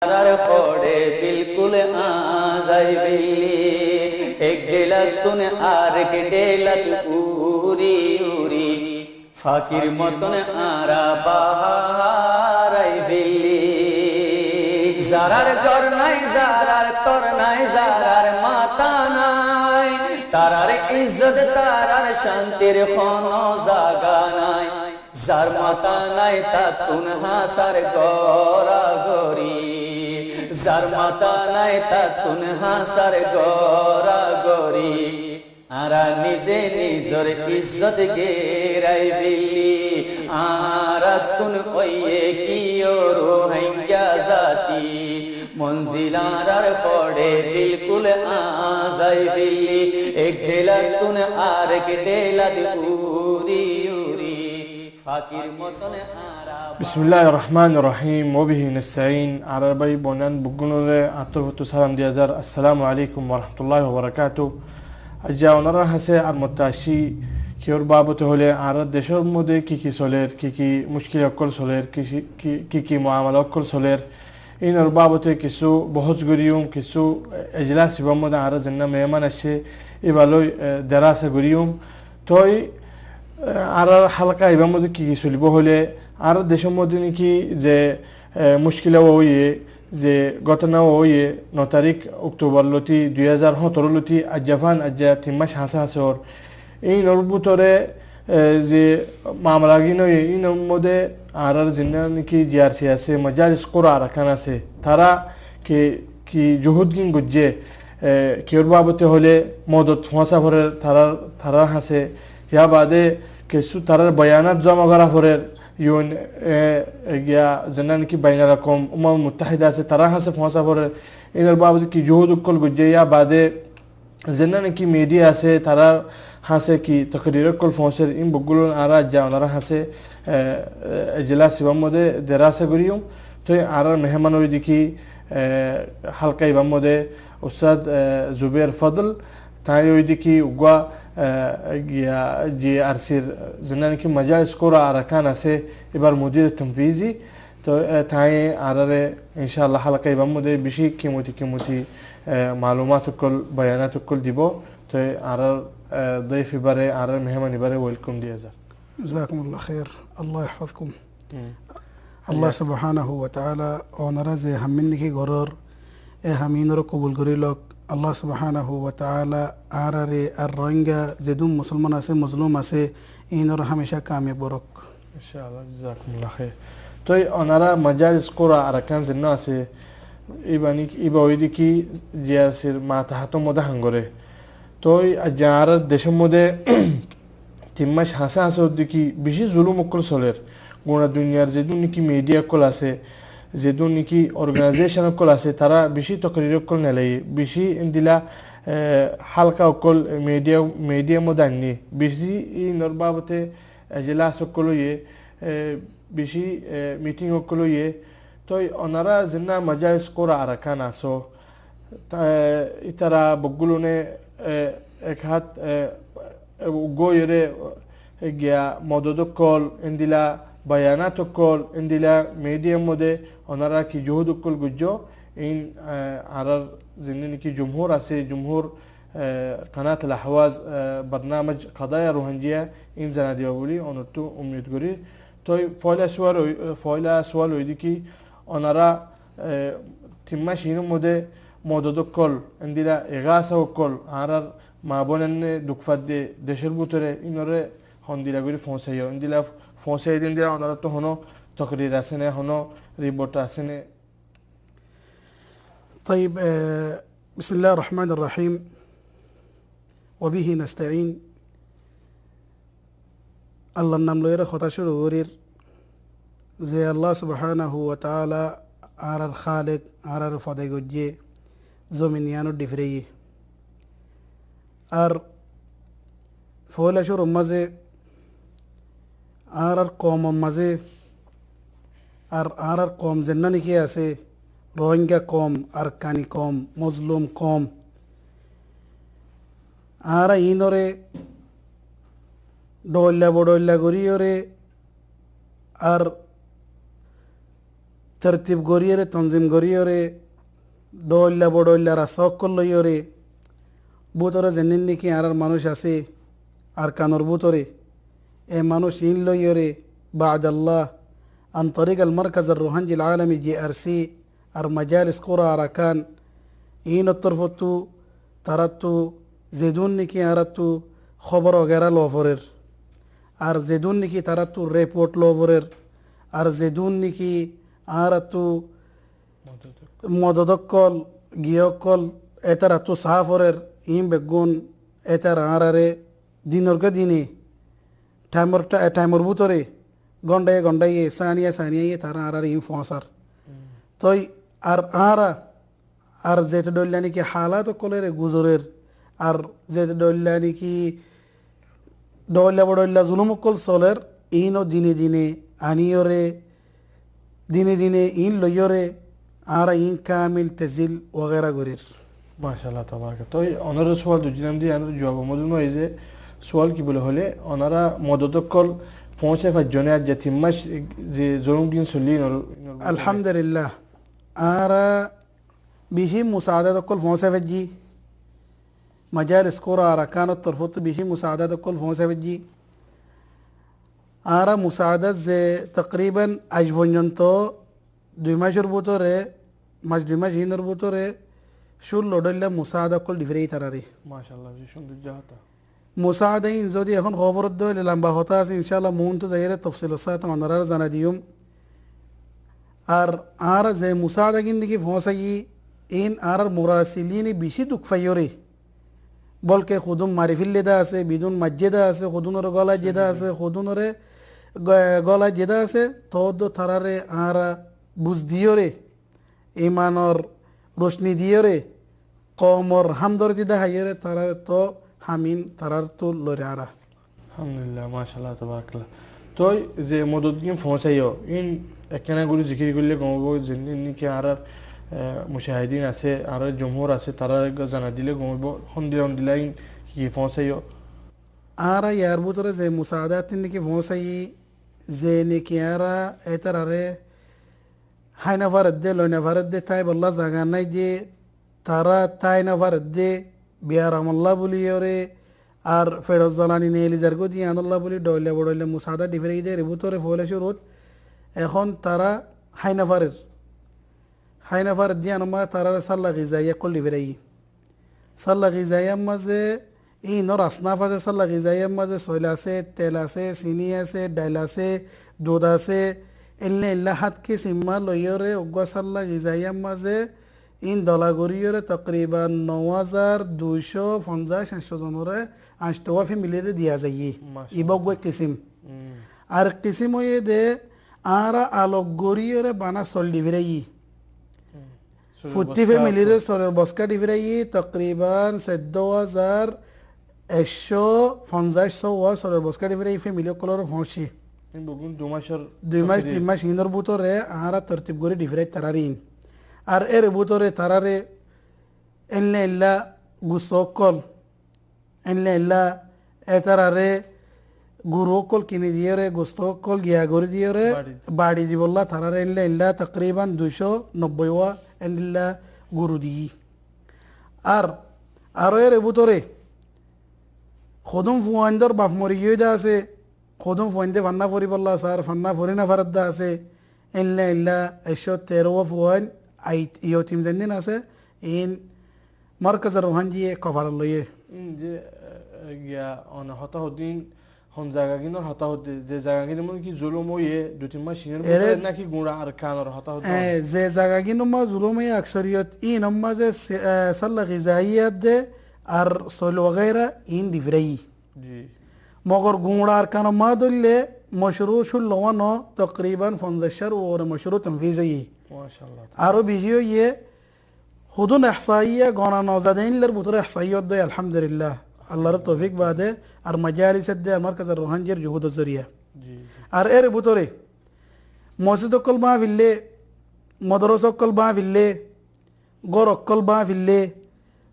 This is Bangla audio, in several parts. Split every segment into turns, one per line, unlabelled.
পড়ে বিলকুল আজাই বিল্লি এক ডেলাতুন আর কে ডেলাত উরি উরি ফাকির মতন আরা বাহারাই বিল্লি জারার ঘর নাই জারার তর নাই জারার মাতা নাই তারার ইজ্জত তারার শান্তির কোনো জায়গা নাই যার মাতা নাই তা তুন হাসার গরা গরি যার মাতা নাই তা তুন হাসার গরা গরি আরা নিজে নিজর ইজ্জত গেরাই বিল্লি আরা তুন ওয়ে কিও রোহিঙ্গা জাতি মঞ্জিলার পড়ে বিলকুল আজাই বিল্লি এক ডেলা তুন আর এক ডেলা উরি উরি ফাকির মতন আরা
বিসমিল্লাহির রহমানির রহিম ওয়া বিহি নাস্তাইন আরবাই বনান বুগুনরে আতরহতু সালাম দিয়াজার আসসালামু আলাইকুম ওয়া রাহমাতুল্লাহি ওয়া বারাকাতুহু আজ্জা ওনারা হাসে আর মতাশি কিওর বাবতে হলে আর দেশের মধ্যে কি চলের কি মুশকিল অকল চলের কি মুআমালা অকল চলের ইনর বাবতে কিছু বহজ গরিয়ম কিছু এজলাস ইবামদা আর জন্না মেহমান আসে ইবালই দেরাসা গরিয়ম তোই আর হালকা ইবামদে কি চলিব হলে আর দেশের মধ্যে নাকি যে মুশকিলা হইয়ে যে ঘটনা হইয়ে 9 তারিখ অক্টোবর লতি 2017 লতি আজাফান আজ্জা 3 মাস হাসর এই নরবুতরে যে মামলাগিন এই মধ্যে আর জিন্না নাকি জিআরসি আছে মাজালিস কুরআন রাখান আছে তারা কি জুহুদগিন গুজে কিওর বাবতে হলে মদত ফসা ভরে তারা হাসে ইয়া বাদে কিছু তারার বয়ানাত জমা করা ভরে ইউন গিয়া জানা নাকি বাইনা রকম মুত্তাহিদা আছে তারা হাসে ফসা ভরে এর বাবদ কি জুহুদ কল গুজে ইয়া বাদে জানা নাকি মিডিয়া আছে তারা হাসে কি তকরির কল ফসের ইন বগুলো আরা যা ওনারা হাসে এজলাস ইবামদে দেরাসা গরিয়ম তো আর মেহমান ওই দেখি হালকা ইবামদে উস্তাদ জুবের ফদল তাই ওই দেখি উগা গিয়া জি আরসির জানা নাকি মাজালিস কোরা আরাকান আছে এবার মুদির তানফিজি তো তাই আরারে ইনশাআল্লাহ হালকা ইবামদে বেশি কিমতি মালুমাত কল বায়ানাত কল দিব তো আর ضيف بره আর মেহমান بره ওয়েলকাম দিয়া যা
جزاكم الله خير الله يحفظكم الله سبحانه وتعالى ওনারা যে হামিনকি গরর এ হামিনর কবুল করিলক আল্লাহ সুবহানাহু ওয়া তাআলা আরারে আর রোহিঙ্গা যেদুম মুসলমান আছে মজলুম আছে ইনর হামেশা কামে বরক
ইনশাআল্লাহ জাযাকুমুল্লাহ খাইর তো ওনারা মাজালিস কোরআন আরাকান জিন্না আছে ইবা ওইদিকে জিয়াসির মাথা হাত মধ্যে হাঙ্গরে তো যার দেশের মধ্যে 3 মাস হাসা ওদিকে বেশি জুলুম অকল চলের গোড়া দুনিয়ার যেদুন নাকি মিডিয়া কল আছে যেদুন নাকি অর্গানাইজেশন অকল আছে তারা বেশি তকরির অকল নেলাই বেশি দিলা হালকা অকল মিডিয়া মধ্যে আননি বেশি ইনর বাবতে এজলাস অকল ইয়ে বেশি মিটিং অকল ইয়ে তো ওনারা জিন্না মাজালিস কোরআন আরাকান আসো তারা বগুলোনে এক হাত গোয়রে গিয়া মদত কল ইন্দিলা বায়ানাত কল ইন্দিলা মিডিয়ার মধ্যে ওনারা কি জুহুদ কল গুজো ইন আর জিন্নি কি জমহুর আছে জমহুর قناه الاحواز برنامج قضايا روهنجيه ان زنا দিবা বলি অনতু উম্মিদ করি তো ফয়লা সওয়াল হইদি কি ওনারা তিম্মা শিনের মধ্যে মদত কল ইন্দিলা ইগাসা কল আর মা বোনেনে দুঃখফাদ দে দেশের ভিতরে ইনরে হন্দিলা করে ফসাইও ইন্দিলা ফসাই দিন দিয়া ওনারা তো হনো তকরির আছে না হনো রিপোর্ট আছে না
طيب بسم الله الرحمن الرحيم وبه نستعين الله নাম লইরা কথা শুরু করির যে আল্লাহ সুবহানাহু ওয়া তাআলা আর খালিক আর ফদাই গজ্জে জমিনিয়ানো ডিফরেই আর ফলাশুর মাঝে আর কম মাঝে আর কম জেন্না নাকি আছে রোহিঙ্গা কম আর কানি কম মজলুম কম আর ইনরে ডল্লা বডল্লা করিওরে আর তরতিব গড়িয়ে তঞ্জিম গড়িয়ে ডইল্লা বড়ইল্লা রাস্তা অকল লইয়রে বুতরে যেনিন নাকি আর মানুষ আছে আর কানোর বুতরে এ মানুষ ইন লইয়রে بعد الله عن طريق المركز الروحاني العالمي GRC আর مجالس قرى أراكان إين الطرفتو ترتو زيدون نكي أردتو خبر وغيرها لوفرر আর زيدون نكي ترتو ريبورت لوفرر আর زيدون نكي أردتو মদদকল গিয়কল এটার তো সাফরের ইম বেগুন এটার আরারে দিনরকে দিনে টাইমর বুতরে গন্ডায় গন্ডাইয়ে সানিয়ে তারা আরারে ইম ফসার তই আর আরা আর যেটা ডল্লানি কি হালাত কলের গুজরের আর যেটা ডল্লানি কি ডল্লা বড়ল্লা জুলুমকল চলের ইনও দিনে দিনে আনিয়রে দিনে দিনে ইন লইয়রে আর ইন কামিল তেজিল ওগেরা গরির
মাশাআল্লাহ তাবারাক। তো ওনারা সোয়াল দুজিনাম দিয়ে আনার জবাব মদুন এই যে সোয়াল কি বলে হলে ওনারা মদতকল পৌঁছে পাঁচজনে আর যে 3 মাস যে জরুম দিন চলি
আলহামদুলিল্লাহ আর বেশি মুসাদাতকল পৌঁছে পাজি মাজালিস কোরা আরাকানত তরফত বেশি মুসাদাতকল পৌঁছে পাজি আর মুসাদাত যে তকরিবান আজ পর্যন্ত 2 মাসের ভিতরে 2 মাস হিন্দর ভিতরে শুল লড়লে মুসাদাকল ডিফারেই তারারে
মাশাআল্লাহ যে সৌন্দর্য হতা
মুসাদাইন যদি এখন খবর দইলে লম্বা হতা আছে ইনশাআল্লাহ মন তো যাইরে তফসিল সাথে আপনারা জানা দিউম আর যে মুসাদাগিন দিকে পৌঁছাই ইন আর মুরাসিলিন বেশি দুঃখ ফাইরে বলকে খুদুম মারিফিল্লেদা আছে বিদুন মসজিদা আছে খুদুনর গলা জেদা আছে খুদুনরে গলা জেদা আছে তো তারারে আর বুঝ দিয়রে ইমানর রোশনি দিয়রে কমর হামদর দিদা হাইরে তারা তো হামিন তারার তো লরে আরা
আলহামদুলিল্লাহ মাশাআল্লাহ তাবারাকাল্লাহ। তো যে মদত গিম পৌঁছাইও ইন একখানা গুলি জিকির করলে গমবো যিনি কি আর মুশাহিদিন আছে আর জমহুর আছে তারা জানা দিলে গমবো হন্দিলাই কি পৌঁছাইও
আর ইয়ার ভিতরে যে মুসাদাত নাকি পৌঁছাই যে নাকি আর এতারে হাইনা ভারত দে লয়না ভারত দে তাই বল্লা জাগা নাই যে তারা তাই না ভারত দে বিয়ার আমল্লা বলি ওরে আর ফেরজ জালানি নেলি জারগো দিয়ে আনল্লা বলি ডইলে বড়ইলে মুসাদা ডিফারেই দে ভিতরে ফলে শুরুত এখন তারা হাইনা ভারত দিয়ে আনমা তারা সাল্লা গিজাইয়া কল ডিফারেই সাল্লা গিজাইয়া মাঝে ই নর আসনাফ আছে সাল্লা গিজাইয়া মাঝে সইল আছে তেল আছে চিনি আছে ডাইল আছে দুধ আছে এলে এল্লাহাত কি সিম্মা লইয়রে উগ্গা সাল্লা গিজাইয়া মাঝে ইন দলাগরিয়রে তকরিবান 9250 জনরে 8 ফ্যামিলিরে দিয়া যাইয়ে ইবগwe কিসিম আর কিসিম হয়ে দে আর আলোক গরিয়রে বানা সল ডিভিরাই ফুটি ফ্যামিলিরে সলের বস্কা ডিভিরাই তকরিবান 14150 সলের বস্কা ডিভিরাই ফ্যামিলি কলর ফসি
বগুন 2 মাসের
2 মাস ইনর বুতরে আর তরতিব গরি ডিভিরাই তারারিন আর এর ভিতরে তারারে এনলে ইল্লা গুসকল এনলে ইল্লা এতারারে গুরুকল কিনে দিয়ে রে গোস্তকল গিয়া করে দিয়ে রে বাড়ি দিবল্লা তারারে এনলে ইল্লা তকরিবান 290 ওয়া এনলা গুরু দি আর এর ভিতরে খদম ফুয়ান্দর বাপ মরিয়ে দা আছে খদম ফুয়ান্দে ফান্না ফরি বল্লা স্যার ফান্না ফরি না ফারদা আছে এনলে ইল্লা 113 ফুয়ান আইত ইয়তিম জান্দিন আছে ইন মার্কাজ রোহানজি কভার লইয়ে
যে গিয়া অন হতাহদিন হন জায়গা কিনর হতাহদি যে জায়গা কিন মন কি জুলুম হইয়ে 2-3 মাস সিনের মধ্যে নাকি গুড়া আর কানর হতাহদি
যে জায়গা কিন মা জুলুম হইয়ে আকসরিয়ত ই নম্মা যে সাল্লা গিজাইয়াত দে আর সল वगैरह ইন ডিফরাই
জি
মগর গুড়া আর কান মা দলে مشروع শুলওয়ানো তকরিবান 15 ওর مشروع تنفيذ হই
মাশাআল্লাহ
আরো বেশি হইয়ে হুদুন ইহসাইয়া গনা নজাদাইনলের ভিতরে ইহসাইয়ত দেয় আলহামদুলিল্লাহ আল্লাহর তৌফিক বাদে আর মাজালিসের দে মার্কাজ রোহানজির জুহুদ জরিয়া
জি
আর এর ভিতরে মসজিদ কল বা ভিল্লে মদরস কল বা ভিল্লে গর কল বা ভিল্লে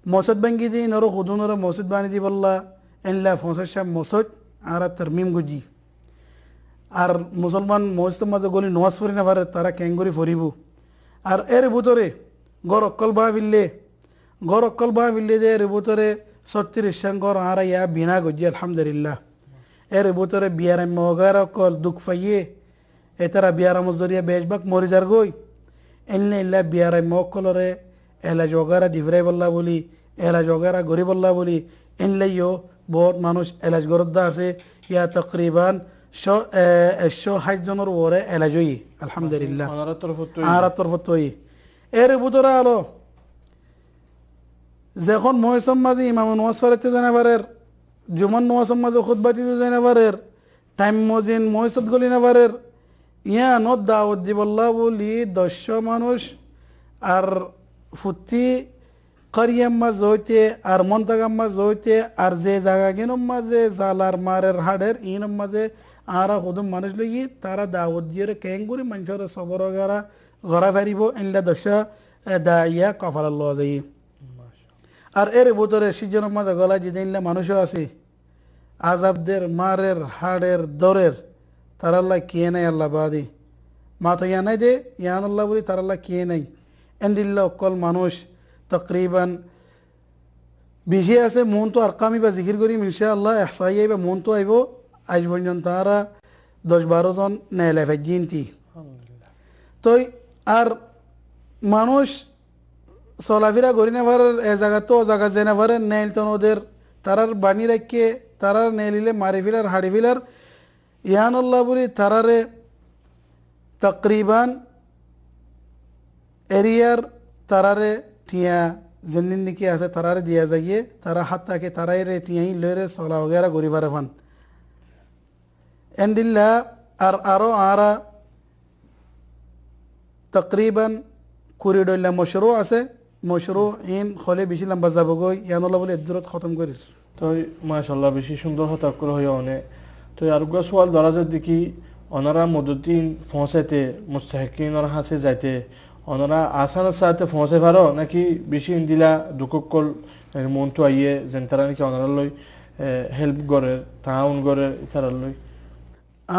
মসজিদ বাঙ্গি দি নর হুদুনর মসজিদ বানি দি বল্লা এনলা ফসশা মসজিদ আর তারমিম গুজি আর মুসলমান মসজিদের মাঝে গলি নমাজ পড়ি না পারে তারা ক্যাঙ্গুরি ফরিব আর এর ভিতরে গড় অক্কল বা বিল্লে যে এর ভিতরে 36 গড় আর ইয়া বিনা গজি আলহামদুলিল্লাহ এর ভিতরে বিয়ারাম মগার অকল দুঃখ পাইয়ে এতারা বিয়ারাম জরিয়া বেশবাক মরি যার গই এলনে ইল্লা বিয়ারাম মকলরে এলা জগারা ডিভরাই বল্লা বলি এলা জগারা গরিব বল্লা বলি এনলাইও বহুত মানুষ এলাজ গরদ্দা আছে ইয়া তকরিবান 160 জনের ওরে এলাজ হই আলহামদুলিল্লাহ আর তরফত হই এর ভিতরে আলো যখন মৌসুম মাঝে ইমাম নওয়াজ ফরাতে জানাবারের জুমান নওয়াজ মাঝে খুতবা দিতে জানাবারের টাইম মজিন মৌসুদ গলি নাবারের ইয়া নত দাওয়াত দিবল্লা বলি 10 মানুষ আর ফুটি করিয়াম মাঝ হইতে আর মন্তাগাম মাঝ হইতে আর যে জায়গা গিনম মাঝে জালার মারের হাড়ের ইনম মাঝে আর হুদুম মানুষ লগি তারা দাওয়াত দিয়ে কেঙ্গুরি মানুষের সবর ঘরা ফেরিব ইনলা 10 দাইয়া কফাল লওয়া যায় আর এর ভিতরে সিজনের মাঝে গলা যে দিনলে মানুষও আছে আজাবদের মারের হাড়ের দরের তারাল্লাহ কিয়ে নাই আল্লাহ বাদি মা তো ইয়া নাই দে ইয়ান আল্লাহ বলি তারাল্লাহ কিয়ে নাই এন্ডিল্লা অকল মানুষ তকরিবান বেশি আছে মন তো আরকামি বা জিকির করি ইনশাআল্লাহ এহসাই বা মন তো আইব আজ পর্যন্ত তারা 10-12 জন নেলে ফেজিনতি তো আর মানুষ চলাফেরা করি না পারে এ জায়গা তো জায়গা যে না পারে নেইল তো ওদের তারার বাণী রাখে তারার নেলিলে মারি ফিলার হাড়ি ফিলার ইয়ানুল্লাহ বলি তারারে তকরিবান এরিয়ার তারারে টিয়া যেদিন নাকি আছে তারারে দিয়া যাইয়ে তারা হাত থাকে তারাই রে টিয়াই লয়ে চলা ওগেরা করি পারে ফান এন্ডিল্লা আর আরো আরা তকরিবান কুড়িডল্লা মশরু আছে মশরু ইন হলে বেশি লম্বা যাব গই ইয়ানুল্লাহ বলে দূরত খতম করিস
তো মাশাআল্লাহ বেশি সুন্দর হতা করে হইয়া অনে তো আরগা সোয়াল দরাজের দিকে ওনারা মদতিন পৌঁছাইতে মুস্তাহিকিন ওর হাসে যাইতে ওনারা আসানের সাথে পৌঁছে পারো নাকি বেশি ইন্দিলা দুককল মন তো আইয়ে যেন তারা নাকি ওনারা লই হেল্প করে তাউন করে তারা লই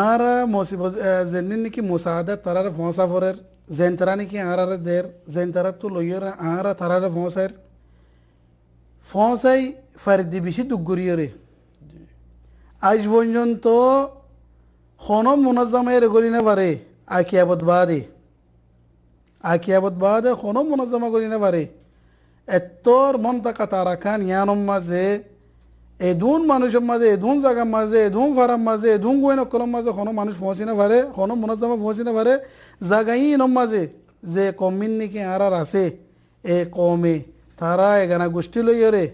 আর মুসিবত যেন নাকি মুসাদা তারার পৌঁছা পরের যেন তারা নাকি আর দের যেন তারা তো লইয়ের আর তারার পৌঁছাই ফারিদি বেশি দুগুরিয়রে আজ পর্যন্ত কোনো মুনাজ্জামের গলি না পারে আকিয়াবত বাদে কোনো মুনাজ্জামা গলি না পারে এতর মন তাকা তারা খান ইয়ানম মাঝে এদুন মানুষের মাঝে এদুন জায়গার মাঝে এদুন ফারাম মাঝে এদুন গোয়েন কলম মাঝে কোনো মানুষ পৌঁছি না পারে কোনো মুনাজ্জামা পৌঁছি না পারে জায়গাই ইনম মাঝে যে কমিন নাকি আর আছে এ কমে তারা এগানা গোষ্ঠী লইয়রে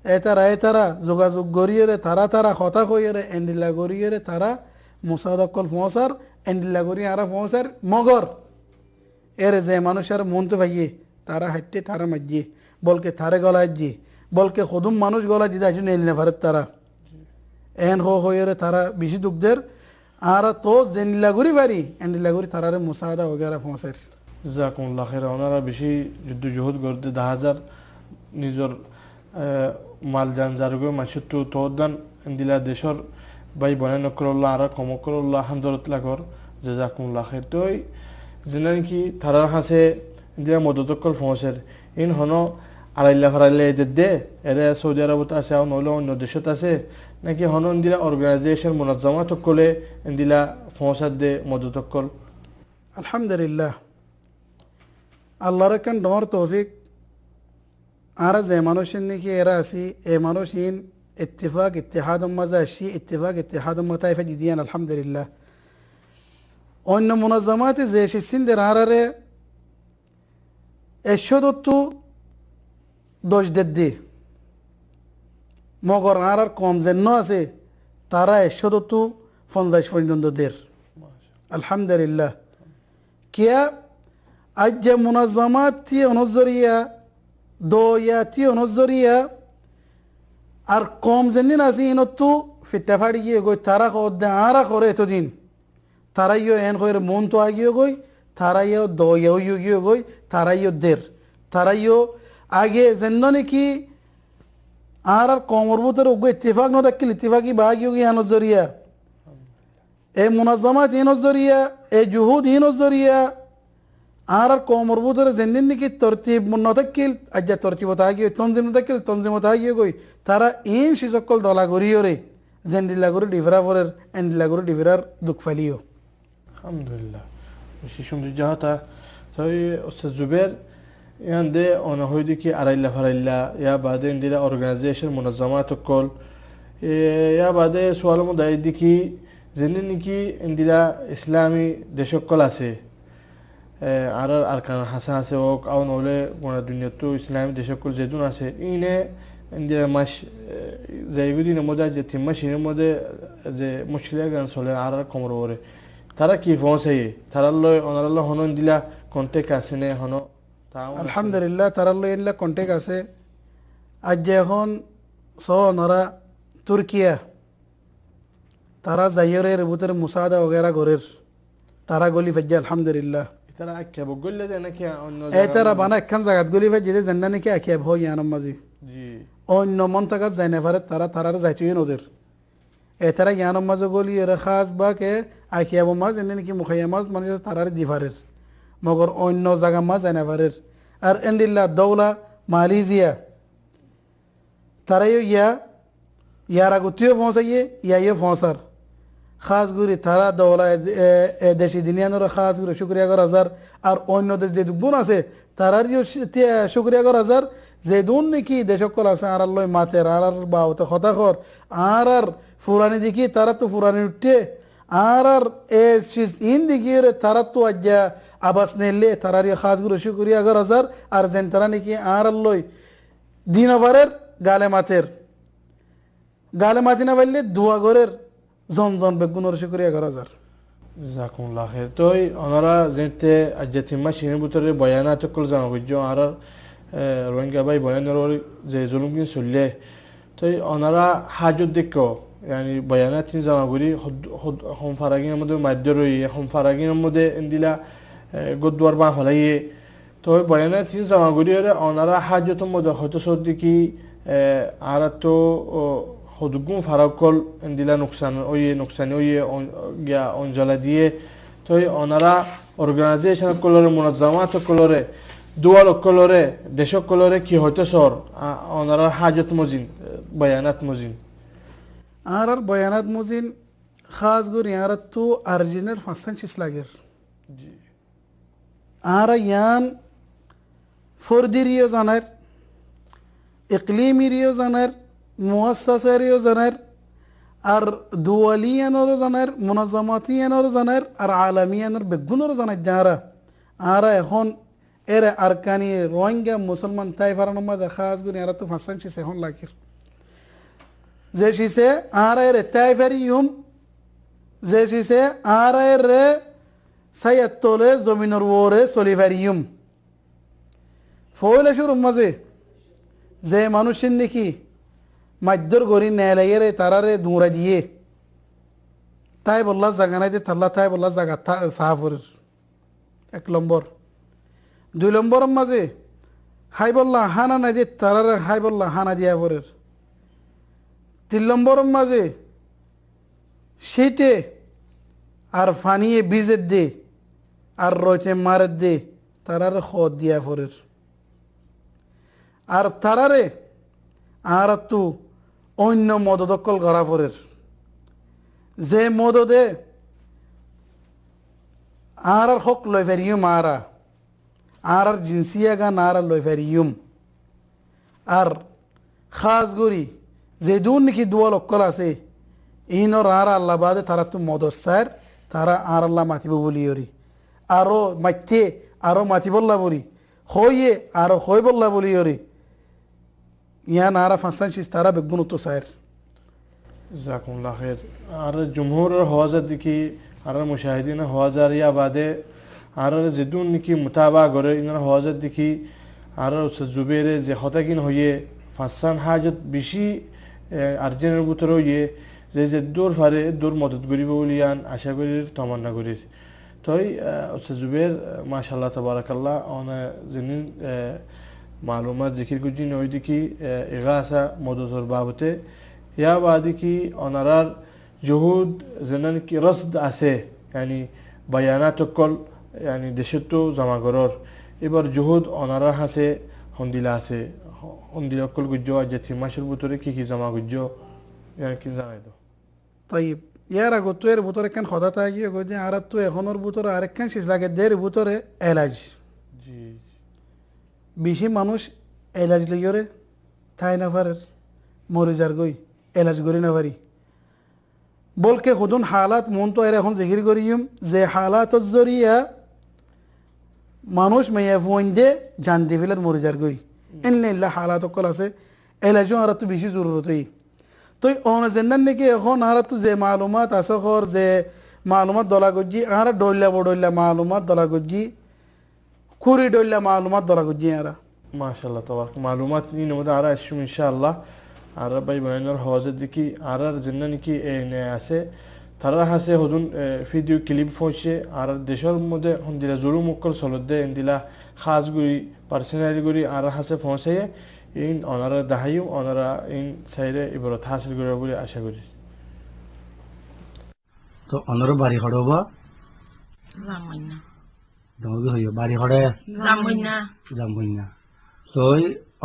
এতারা যোগাযোগ গড়িয়ে তারা কথা কইরে এন্ডিলা গড়িয়ে তারা মুসাদকল পৌঁছার এন্ডিলা গড়ি আর পৌঁছার মগর এর যে মানুষের মন তো ভাইয়ে তারা হাঁটতে তারা মাজিয়ে বলকে তারে গলায় যে বলকে সদুম মানুষ গলা দিদা আসুন এলিনে ভারত তারা এন হয়ে তারা বেশি দুঃখদের আর তো জেনিলা গড়ি বাড়ি এন্ডিলা গড়ি তারারে মুসাদা ওগেরা পৌঁছার
জাকুল্লাহ খেরা ওনারা বেশি যুদ্ধ জহদ করতে 10,000 নিজের মাল যান যারগো মাসুর তো তোদান দিলা দেশর ভাই বনে নকরুল্লাহ আর কমকরুল্লাহ হামদুলিল্লাহ কর জাজাকুমুল্লাহ খাইর তো যেন কি তারার হাসে দিলা মদতকল পৌঁছের ইন হনো আড়াইলা ফারাইলে দে এরা সৌদি আরবত আছে আর নইলে অন্য দেশত আছে নাকি হনো দিলা অর্গানাইজেশন মুনাজ্জামা তকলে দিলা পৌঁছার দে মদতকল
আলহামদুলিল্লাহ আল্লাহর কান ডমর তৌফিক আর যে মানুষের নাকি এরা আছি এ মানুষ ইন ইত্তেফাক ইত্তেহাদ মাঝে আসি ইত্তেফাক ইত্তেহাদ মাতাইফা দিদিয়ান আলহামদুলিল্লাহ অন্য মুনাজ্জামাতে যে এসেছেন দের আরারে এশদত্তু দোষ দে মগর আর কম যেন আছে তারা এশদত্তু 50 পর্যন্ত দের আলহামদুলিল্লাহ কিয়া আজ যে মুনাজ্জামাতি অনুজরিয়া দোয়াতি অনুজরিয়া আর কম যেদিন আছে ইনতো ফিটা ফাড়ি গিয়ে গই তারা কদে আরা করে এতদিন তারাইও এন করে মন তো আগিয়ে গই তারাইও দয়াও গিয়ে গই তারাইও দের তারাইও আগে যেন নাকি আর কমর ভিতরে ইত্তেফাক না থাকলে ইত্তেফাকি বাগিয়ে গিয়ে আনো জরিয়া এই মুনাজ্জামাত হিনোর জরিয়া এই জুহুদ হিনোর জরিয়া আর কমরবুদের জেন্দিন নাকি তরতিব মুন্নতাকিল আজ্জা তরতিবত আগিয়ে তনজিম তাকিল তনজিমত আগিয়ে গই তারা ইন শিসকল দলা গরিয়রে জেন্ডিলা গরি ডিভরা পরের এন্ডিলা গরি ডিভরার দুঃখ ফালিও
আলহামদুলিল্লাহ শিশুম জাহাতা তাই ওস্তাদ জুবের ইয়ান্দে অনা হইদি কি আরাইল্লা ফারাইল্লা ইয়া বাদে ইন্দিরা অর্গানাইজেশন মুনাজ্জামাত কল ইয়া বাদে সোয়াল মুদাই দিকি জেন্দিন নাকি ইন্দিরা ইসলামী দেশকল আছে আর আরকান হাসা আছে ওক আও নলে গোনা দুনিয়াতো ইসলামী দেশকল যেদুন আছে ইনে ইন্দিরা মাস যাইগুদিনের মধ্যে যে তিন মাসের মধ্যে যে মুশকিলের গান চলে আর কমর ওরে তারা কি পৌঁছাই তারা লয় অনারাল্লাহ হনন দিলা কন্টেক্ট আছে নে হন
আলহামদুলিল্লাহ তারা লয় ইল্লা কন্টেক্ট আছে আজ যে এখন নরা তুর্কিয়া তারা জাইরের বুতের মুসাদা ওগেরা গরের তারা গলি ফেজ্জা আলহামদুলিল্লাহ
তারা আখ্যা বগলে দেয় নাকি অন্য
তারা বানা একখান জায়গাত গলি ফেজ্জে জান্না নাকি আখ্যাব হয় ইয়ানম মাঝি
জি
অন্য মন্তাকাত যাই না পারে তারা যাইতেই ওদের এতারা ইয়ানম মাঝে গলি এর খাস বা কে আখ্যাব মাঝ এনে নাকি মুখাইয়া মাঝ মানে তারার দিভারের মগর অন্য জায়গা মাঝ যাই না পারে আর এন্ডিল্লা দৌলা মালয়েশিয়া তারাইও ইয়ার আগতিও পৌঁছাইয়ে ইয়ে পৌঁছার খাস গুরি তারা দৌলা দেশি দিনিয়ানোর খাস গুরি শুক্রিয়া কর হাজার আর অন্য দেশ যে গুণ আছে তারারও শুক্রিয়া কর হাজার যে দুন নাকি দেশকল আছে আর লয় মাতের আর বাউতে হতাখর আর ফুরানি দেখি তারা তো ফুরানি উঠে আর ইন দেখি তারা তো আজ্ঞা আবাস নেলে তারার খাস গুরু শুক্রিয়া কর হাজার আর যেন তারা নাকি আর লয় দিন ওভারের গালে মাতি না পারলে দুয়া গরের জন বেগুনের শুক্রিয়া করা যার
জাকুল্লাহ খাইর তো ওনারা যেতে আজ তিম্মা শিনের ভিতরে বয়ানাত কল জানা বুঝছো আর রোহিঙ্গা ভাই বয়ানের যে জুলুমকিন চললে তো ওনারা হাজত দেখো yani বয়ানাত জামা করি হম ফারাগিনের মধ্যে মাধ্য রই হম ফারাগিনের মধ্যে দিলা গদুয়ার বা ফলাইয়ে তো বয়ানাত জামা করি ওনারা হাজতের মধ্যে হয়তো সর্দি কি আর তো হদগুম ফারাকল দিলা নোকসান ওয়ে গিয়া অঞ্জলা দিয়ে তো ওনারা অর্গানাইজেশন কলরে মুনাজ্জামাত কলরে দুয়াল কলরে দেশ কলরে কি হয়তো সর ওনারা হাজত মজিন বয়ানাত মজিন
আর বয়ানাত মজিন খাস গুর ইয়ার তো আরজিনের ফাসান চিস লাগের আর ইয়ান ফরদিরিও জানার ইকলিমিরিও জানার মুআসসাসারিও জানার আর দুয়ালিয়ানোরও জানার মুনাজ্জামাতিয়ানোরও জানার আর আলামিয়ানোর বেগুনোরও জানার যারা আর এখন এর আরকানি রোহিঙ্গা মুসলমান তাই ফারানোর মাঝে খাস গুরি আর তো ফাঁসান শিসে এখন লাগির যে শিসে আর এর তাই ফারিয়ুম যে শিসে আর এর সাইয়াত তোলে জমিনের ওরে চলি ফারিয়ুম ফইলে শুরুর মাঝে যে মানুষের নাকি মাধ্যর গড়ি নেলাইয়ের তারারে দৌড়া দিয়ে তাই বললা জাগা নাই যে তাল্লা তাই বললা জাগা সাহাফরের 1 নম্বর 2 নম্বরের মাঝে হাই বললা হানা নাই যে তারারে হাই বললা হানা দিয়া পরের 3 নম্বরের মাঝে শীতে আর ফানিয়ে বীজের দে আর রয়েছে মারের দে তারারে খদ দিয়া পরের আর তারারে আর তো অন্য মদদকল করা পরের যে মদদে আর হক লই ফেরিয়ুম আর জিনসিয়া গান আর লই ফেরিয়ুম আর খাস গরি যে দুন নাকি দুয়া লক্কল আছে ইনর আর আল্লাহ বাদে তারা তো মদসার তারা আর আল্লাহ মাতিব বলিওরি আরো মাইতে আরো মাতি বললা বলি হইয়ে আরো হই বললা বলিওরি ইয়ান আরা ফাঁসান শিস তারা বেগুন তো সায়ের
জাকুল্লাহ খাইর আর জমহুরের হওয়াজার দিকে আর মুশাহিদিন হওয়াজার ইয়া বাদে আর যেদুন নাকি মুতাবা করে ইনার হওয়াজার দিকে আর জুবেরে যে হতাকিন হইয়ে ফাঁসান হাজত বেশি আর্জেনের ভিতরে হইয়ে যে দূর ফারে দূর মদত করিব বলি আন আশা করির তমান্না করির তই জুবের মাশাআল্লাহ তাবারাকাল্লাহ অনা যিনি মালুমাত জিকির কুজিন ওই দিকে এগাসা মদতর বাবতে ইয়া বাদি কি অনারার জহুদ যেন কি রসদ আছে yani বায়ানাত কল yani দেশত জমা করর এবার জহুদ অনারা হাসে হন্দিলা আছে হন্দিলা কল গুজ্জ যে 3 মাসের ভিতরে কি জমা গুজ্জ কি জানাই দাও
তাইব ইয়ার আগত তো এর ভিতরে কেন খদা তাই গিয়ে কই যে আর তো এখনের ভিতরে আরেকখান শেষ লাগে দের ভিতরে এলাজ
জি
বেশি মানুষ এলাজ লিগরে তাই না পারে মরে যার গই এলাজ করি না পারি বলকে খুদুন হালাত মন তো এর এখন জিকির করিম যে হালাতর জরিয়া মানুষ মেয়ে ফোন দে জান দি ফেলার মরে যার গই এনলে হালাত কল আছে এলাজও আর তো বেশি জরুরতই তো অনজেন্দার নাকি এখন আর তো যে মালুমাত আছে খর যে মালুমাত দলা গজি আর ডইলা বড়ইলা মালুমাত দলা গজি কুড়ি ডইলা মালুমাত দলা গজি আর
মাশাআল্লাহ তাবারক মালুমাত নি নমদা আর আসুম ইনশাআল্লাহ আর ভাই বানানোর হওয়াজের দেখি আর জন্য নাকি এনে আছে তারা হাসে হদুন ভিডিও ক্লিপ ফসে আর দেশের মধ্যে হন্দিলা জরু মুকল সলদে ইন্দিলা খাসগুড়ি পার্সোনালিগুড়ি আর হাসে ফসে ইন অনারা দাহাইও অনারা ইন সাইরে ইবরত হাসিল করে বলে আশা করি
তো অনারা বাড়ি হড়বা
জামইনা
দমগে হইও বাড়ি হড়ে
জামইনা
জামবইনা তো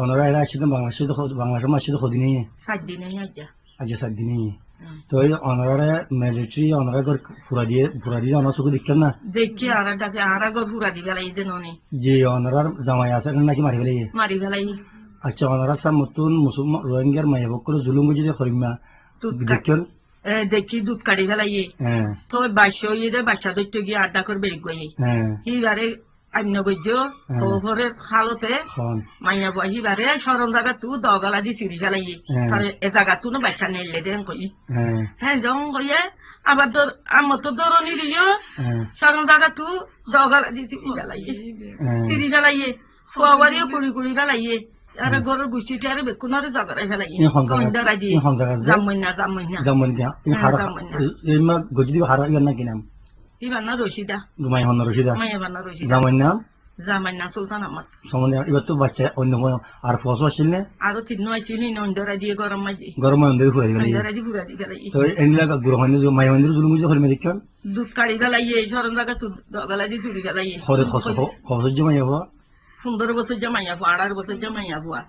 অনারা এরা আসলে বাংলাদেশের মাসে তো দিনে
সাদিনে আজ্জা
আজ 7 দিনে তো অনারা মিলিটারি অনারা গর পুরা দিয়ে অনারা সুখ দেখছেন না
দেখি আর ডাকে আর আগর পুরা দি ফেলাই দেন অনে
যে অনারার জামাই আছে নাকি মারি ফেলে
মারি ফেলাই
আচ্ছা অনারা সব নতুন মুসলমান রোহিঙ্গার মাইয়া বকর জুলুম বুঝি করিমা দেখছেন
দেখি দুধ কাটি ফেলাই
হ্যাঁ
তো বাসা ইয়ে দে বাসা ধরতে গিয়ে আড্ডা করে বেরিয়ে গই
হ্যাঁ
হিবারে অন্য গজ্য ওপরে খালতে
হন
মাইয়া বই হিবারে সরম জায়গা তু দগলা দি চিড়ি ফেলাই তাহলে এ জায়গা তু না বাচ্চা নেলে দেন কই
হ্যাঁ
হ্যাঁ যখন কইয়ে আবার তোর আমার তো দরনি দিও
হ্যাঁ
সরম জায়গা তু দগলা দি চিড়ি ফেলাই চিড়ি ফেলাই ফুয়াবারিও কুড়ি কুড়ি ফেলাই আর গরুর গুছিটি আর বেকুনারে জাগরাই ফেলাই কন্ডারা দিয়ে জামইনা
জামন দিয়া এই মা গজি দিব হারা ইয়ার নাকি নাম
ইবানা রশিদা
ঘুমাই হন রশিদা
মাইয়া বানা রশিদা
জামন নাম
জামাইনা সুলতান আহমদ
সমান এবার তো বাচ্চা অন্য আর ফসল আসছিল না
আরো তিন আইছিনি নন্ডরা দিয়ে গরম মাঝি
গরম মন্দির ঘুরে গেল
নন্ডরা দিয়ে পুরা দি ফেলাই
তো এগুলা গ্রহণ যে মাই মন্দির জুলুম বুঝে হল মেদিকান
দুধ কাড়ি ফেলাই সরম জায়গা তু দগলা দিয়ে চুরি ফেলাই
হরে ফসল যে মাই হওয়া
15 বছর জামাইয়া ফুয়া 18 বছর জামাইয়া ফুয়া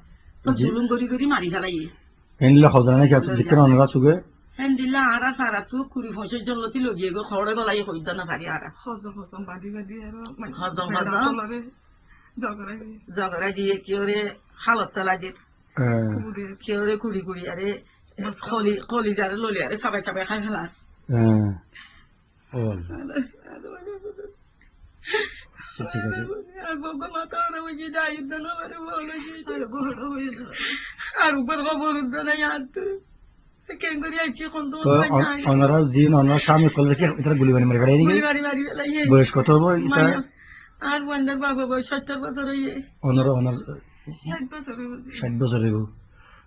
তো জুলুম করি করি মারি ফেলাই
এগুলা হজনা নাকি আছে দেখেন অনরা সুগে
হ্যান্ডিলা আরা সারা তু কুড়ি ফসল জলতি লগিয়ে গো খড়ে গলাই হইত না পারি আরা
হজম বাদি বাদি আর
হজম জগরা দিয়ে কি ওরে হালত তলা দিয়ে কি ওরে কুড়ি কুড়ি আরে কলি যারে ললি আরে সবাই সবাই খাই ফেলা
ঠিক আছে
আর উপর খবর না
তো অনারা জিন অনারা সামনে করলে কি এটা গুলি বানি মারি ফেলাই বয়স কত হবো এটা
আর বন্ডার বাবা বয়স 70 বছর হয়ে
অনারা 60 বছর হইব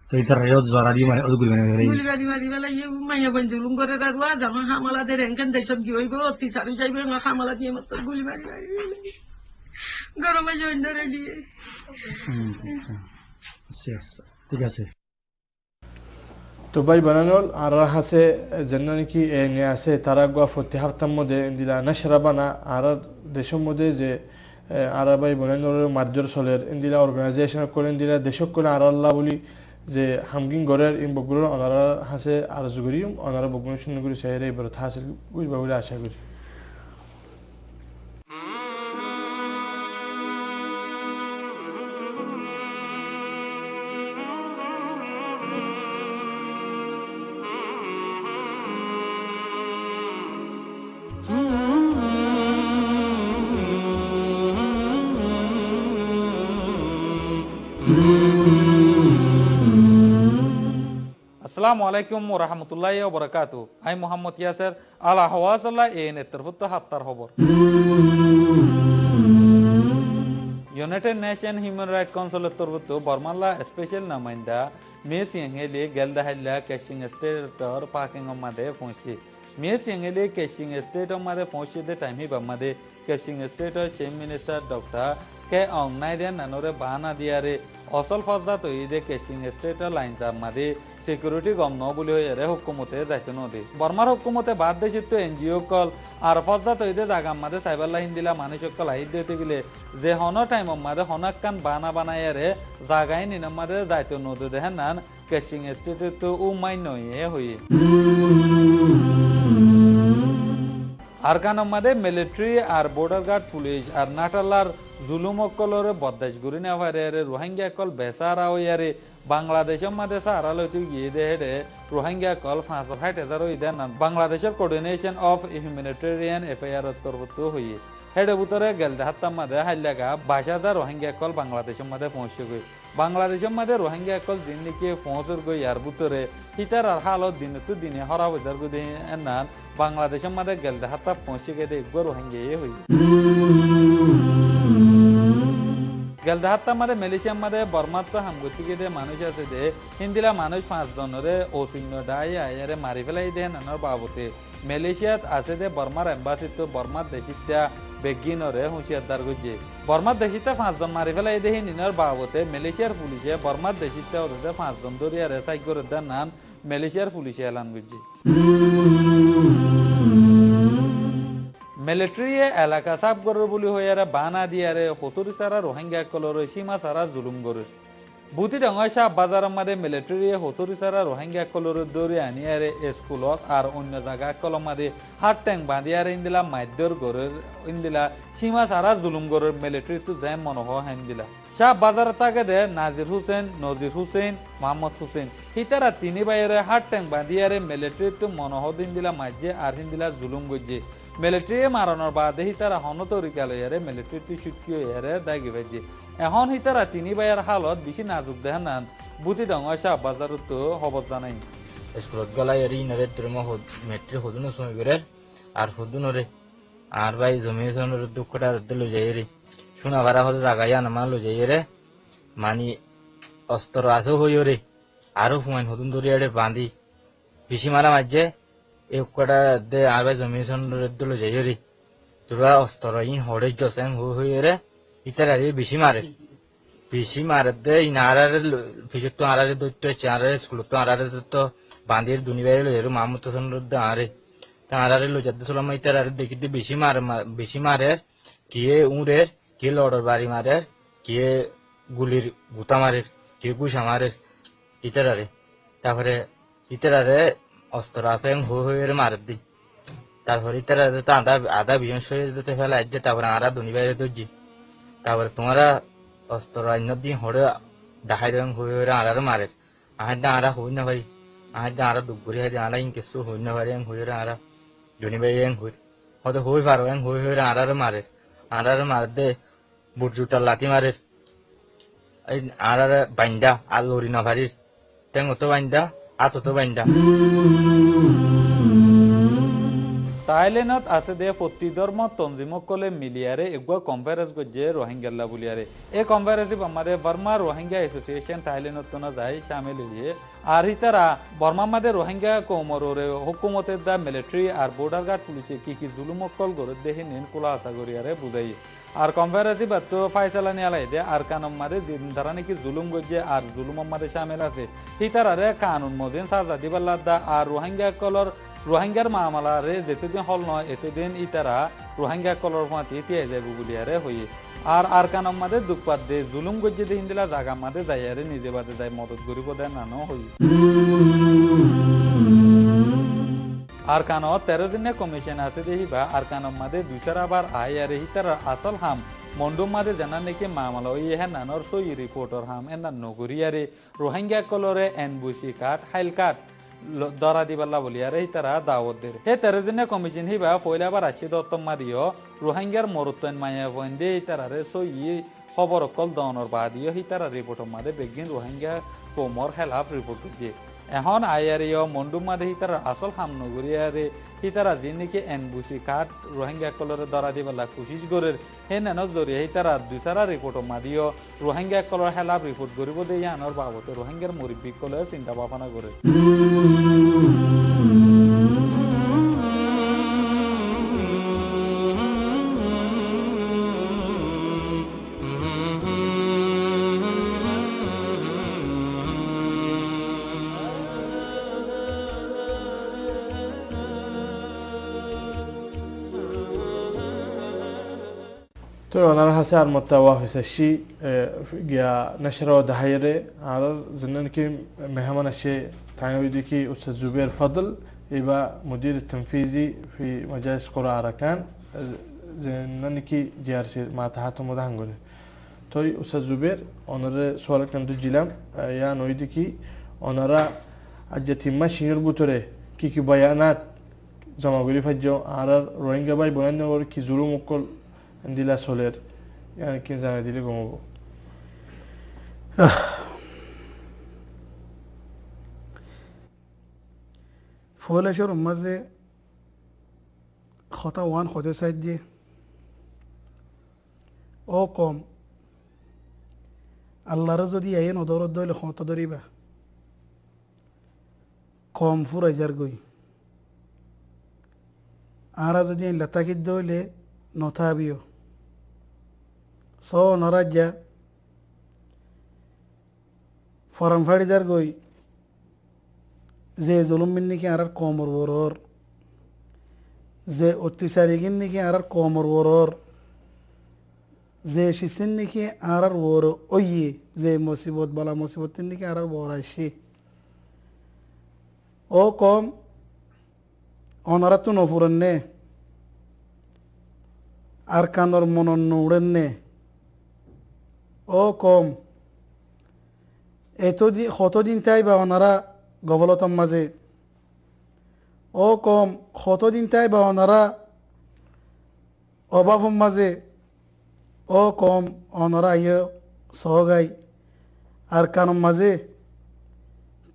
তো এটা রেয়ত জরা দি মানে গুলি বানি ফেলাই
মারি ফেলাই মাইয়া বন্ধুলুম করে কাটবা জামা হামলা দে রেঙ্কেন দেশত কি হইব অতি সারি যাইবে না হামলা দিয়ে মত গুলি মারি গরমে জয়েন্ডারে দিয়ে
ঠিক আছে
তো ভাই বানানোর আর হাসে যেন নাকি এনে আছে তারা গোয়া প্রতি হাফতার মধ্যে দিলা নাশরাবানা আর দেশের মধ্যে যে আর ভাই বানানোর মার্জর চলের ইন্দিলা অর্গানাইজেশন করেন দিলা দেশক করে আর আল্লাহ বলি যে হামগিং গড়ের ইন বগুড় অনারা হাসে আর জুগরি অনারা বগুড় শূন্য করে চাইরে এবার হাসিল বুঝবা বলে আশা করি
আসসালামু আলাইকুম ওয়া রাহমাতুল্লাহি ওয়া বারাকাতুহু আই মোহাম্মদ ইয়াসির আলা হাওয়াসাল্লাহ এন তরফত হাত্তার খবর ইউনাইটেড নেশন হিউম্যান রাইট কাউন্সিলের তরফত বর্মাল্লা স্পেশাল নামাইন্দা মিস ইয়াংহেলি গেলদাহাইলা কেশিং স্টেটর পাকিং মাদে পৌঁছে মিস ইয়াংহেলি কেশিং স্টেটর মাদে পৌঁছে দে টাইম হি বামাদে কেশিং স্টেটর চিফ মিনিস্টার ডক্টর কে অংনাইদেন নানরে বানা দিয়ারে অসল ফজা তৈদে কেসিং স্টেটের লাইনসার মাদি সিকিউরিটি গম ন বলি হয়ে হুকুমতে যাইতে নদী বর্মার হুকুমতে বাদ দেশিত এনজিও কল আর ফজা তৈদে জাগাম মাদে সাইবার লাইন দিলা মানুষ কল আইদ দিতে গেলে যে হন টাইম মাদে হনাক্কান বানা বানাইয়ারে জাগাই নিন মাদে যাইতে নদী দেখেন নান কেসিং স্টেটে তো উমাইন হয়ে আর কানম মাদে মিলিটারি আর বর্ডার গার্ড পুলিশ আর নাটালার জুলুম অকলরে বদাস গুরি নেওয়ারে রোহিঙ্গা কল বেসারা হইয়ারে বাংলাদেশের মাঝে সারা লইতে গিয়ে দেহে রোহিঙ্গা কল 5,60,000 হই দেন বাংলাদেশের কোঅর্ডিনেশন অফ হিউম্যানিটেরিয়ান এফআইআর তরফত হইয়ে হেডে ভিতরে গেলদে হাত্তার মাঝে হাইলাগা 22,000 রোহিঙ্গা কল বাংলাদেশের মাঝে পৌঁছে গই বাংলাদেশের মাঝে রোহিঙ্গা কল জিন্দিকে পৌঁছর গই আর ভিতরে হিতার আর হালত দিনে তো দিনে হরা বাজার গই এনান বাংলাদেশের মাঝে গেলদে হাত্তা পৌঁছে গেলে একবার রোহিঙ্গা হই গেলদে হাত্তা মাঝে মালয়েশিয়ার মাঝে বর্মাত হামগতি গিয়ে মানুষ আছে যে হিন্দিলা মানুষ 5 জনরে অশূন্য ডাই আয়ারে মারি ফেলাই দেন নানার বাবতে মালয়েশিয়াত আছে যে বর্মার এম্বাসি তো বর্মার দেশিতা বেগিনরে হুঁশিয়ারদার গজে বর্মার দেশিতা 5 জন মারি ফেলাই দেহি নিনার বাবতে মালয়েশিয়ার পুলিশে বর্মার দেশিতা ওরে 5 জন ধরিয়ারে সাইক করে দেন নান মালয়েশিয়ার পুলিশে এলান গজে মিলিটারি এলাকা সাফ গরর বলি হইয়ারে বানা দিয়ারে হসুরি সারা রোহিঙ্গা কলর সীমা সারা জুলুম গরে বুতি ডঙ্গয় সাহ বাজারের মাঝে মিলিটারি হসুরি সারা রোহিঙ্গা কলর দৌড়ে আনিয়ারে স্কুলত আর অন্য জায়গা কলম মাঝে হাট ট্যাঙ্ক বাঁধিয়ারে ইন্দিলা মাধ্যর গরের ইন্দিলা সীমা সারা জুলুম গরের মিলিটারি তো যাই মনোহ হেন্দিলা শাহ বাজার তাকে দে নাজির হুসেন নজির হুসেন মোহাম্মদ হুসেন হিতারা তিনি বাইরে হাট ট্যাঙ্ক বাঁধিয়ারে মিলিটারি তো মনোহ দিন দিলা মাঝে আর হিন্দিলা জুলুম গজ্জে মিলিটারি মারানোর বাদে হিতারা হন তরিকা লইয়ারে মিলিটারি ছুটকি হইয়ারে দাগি ভাইজে এখন হিতারা তিনি বাইয়ের হালত বেশি নাজুক দেখান নান বুতি ডঙ্গা শাহ বাজার তো হবত জানাই
স্কুলত গলাই এরি নরে তুরম মেট্রি হদুনো সময় করে আর হদুনরে আর ভাই জমি জনের দুঃখটা দিলো যাই রে শোনা ভাড়া হতে জাগাইয়া নামা লো যাই রে মানি অস্ত্র আছে হইও রে আরো হুমাইন হদুন দরিয়ারে বাঁধি বেশি মারা মাঝে এই কটা দে আর ভাই জমি জনের দিলো যাই রে তোরা অস্ত্র ইন হরে জসেন হইও রে ইতারা বেশি মারে দে ইনারে ফিজত তো আরারে দৈত্য চারে স্কুল তো আরারে তো বাঁধির দুনিবাই লইরো মামুত হোসেন আরে আরারে লো যাতে সালাম ইতারা দেখি বেশি মারে কিয়ে উড়ে কে লড়র বাড়ি মারে কে গুলির গুতা মারে কে গুসা মারে ইতারারে তারপরে ইতারারে অস্ত্র আছে হয়ে মারে দি তারপরে ইতারা তো আধা বিজন শরীর দিতে ফেলা যে তারপরে আরা দুনিবাই দর্জি তারপরে তোমরা অস্ত্র অন্য দিন হরে দেখাই দেন হয়ে আড়ারে মারে আহার দা আড়া হই না ভাই আহার দা আড়া দুপুরে হাই আড়া ইন কিছু হই না ভাই হয়ে আড়া জনি ভাই হই হয়তো হই পারো হয়ে আড়ারে মারে দে বুট জুটার লাঠি মারে এই আড়ারে বাইন্দা আর লড়ি না ভারি টেং তো বাইন্দা আতো তো বাইন্দা
থাইল্যান্ডত আছে দে প্রতি ধর্ম তঞ্জিমকলে মিলিয়ারে একবার কনফারেন্স গজে রোহিঙ্গাল্লা বলিয়ারে এই কনফারেন্স আমাদের বর্মা রোহিঙ্গা অ্যাসোসিয়েশন থাইল্যান্ডত না যায় শামিল হইয়ে আর হিতারা বর্মা মাদে রোহিঙ্গা কোমরে হুকুমতের দা মিলিটারি আর বর্ডার গার্ড পুলিশে কি জুলুমকল করে দেখে নিন কুলা আশা করিয়ারে বুঝাই আর কনফারেন্স তো ফাইসালা নিয়ালাই দে আর কানুন মাদে যারা নাকি জুলুম গজে আর জুলুম মাদে শামিল আছে হিতারারে কানুন মজিন সাজা দিবাল্লা দা আর রোহিঙ্গা কলর রোহিঙ্গার মামলা রে যেতেদিন হল নয় এতদিন ইতারা রোহিঙ্গা কলর ফাঁতি তিয়াই যাইব বলিয়ারে হইয়ে আর কানম মাদে দুঃখপাত দে জুলুম গজ্জে দিয়ে হিন্দিলা জাগা মাদে যাইয়ারে নিজে বাদে যাই মদত গরিব দেয় নানো হই আর কানো 13 জনের কমিশন আছে দেহিবা আর কানম মাদে দুইসার আবার আয়ারে হিতারা আসল হাম মন্ডুম মাদে জানা নাকি মামলা ওই হ্যাঁ নানোর সই রিপোর্টর হাম এনা নগরিয়ারে Rohingya কলরে NBC card Hail card দরা দিবাল্লা বলিয়ারে তারা দাওয়াত দেয় হে 13 দিনের কমিশন হিবা পয়লাবার আসি দত্তমা দিও রোহিঙ্গার মরুত্তন মায়া বন্দে তারারে সই খবর অকল দনর বাদিও হিতারা রিপোর্ট মাদে বেগিন রোহিঙ্গা কোমর হেলাফ রিপোর্ট করছে এখন আয়ারিও মন্ডুম মাদে হিতারা আসল হাম নগরিয়ারে হিতারা যিনিকে এনবিসি কার্ড রোহিঙ্গা কলরে দরা দিবাল্লা কোশিশ করে হে নানক জরিয়ে হিতারা দুসারা রিপোর্ট মাদিও রোহিঙ্গা কলর হেলাফ রিপোর্ট করিব দিয়ে আনর বাবতে রোহিঙ্গার মুরব্বী কলে চিন্তা ভাবনা করে
তো ওনার হাসে আর মতাওয়া হয়েছে সি গিয়া নশরা দাহাইরে আর জিন্নান কি মেহমান আসে তাই ওই দেখি উস্তাদ জুবের ফদল এবা মুদির তনফিজি ফি মজালিস কোরআ আরাকান জিন্নান কি জিআরসি মা তাহাত মুদাহাঙ্গলে তো উস্তাদ জুবের ওনারে সোয়াল কান্ত জিলাম ইয়া নই দেখি ওনারা আজ তিম্মা সিনিয়র বুতরে কি বায়ানাত জমাগুলি ফাজ্য আর রোহিঙ্গা ভাই বোনানগর কি জুলুম মুকল দিলা সোলের yani কি জানা দিলে ঘুমাবো
ফলেশ্বর মাঝে খতা ওয়ান খতে সাইড দিয়ে ও কম আল্লাহর যদি আইয়ে নদরত দইলে খত ধরিবা কম ফুরাইজার গই আরা যদি লাতাকিত দইলে নথাবিও সো নরাজ্যা ফরম ফাড়িদার গই যে জুলুম মিন্নিকে আর কমর বরর যে অত্যাচারিগিন নিকে আর কমর বরর যে শিসিন নিকে আর বড় ওইয়ে যে মুসিবত বালা মুসিবতের নিকে আর বড়াইছি ও কম অনারা তো নফুরেন নে আর কানর মনন উড়েন নে ও কম কতদিন তাই বা ওনারা গবলতম মাঝে ও কম কতদিন তাই বা ওনারা অভাবম মাঝে ও কম ওনারা ইয়ে সহগাই আর কানম মাঝে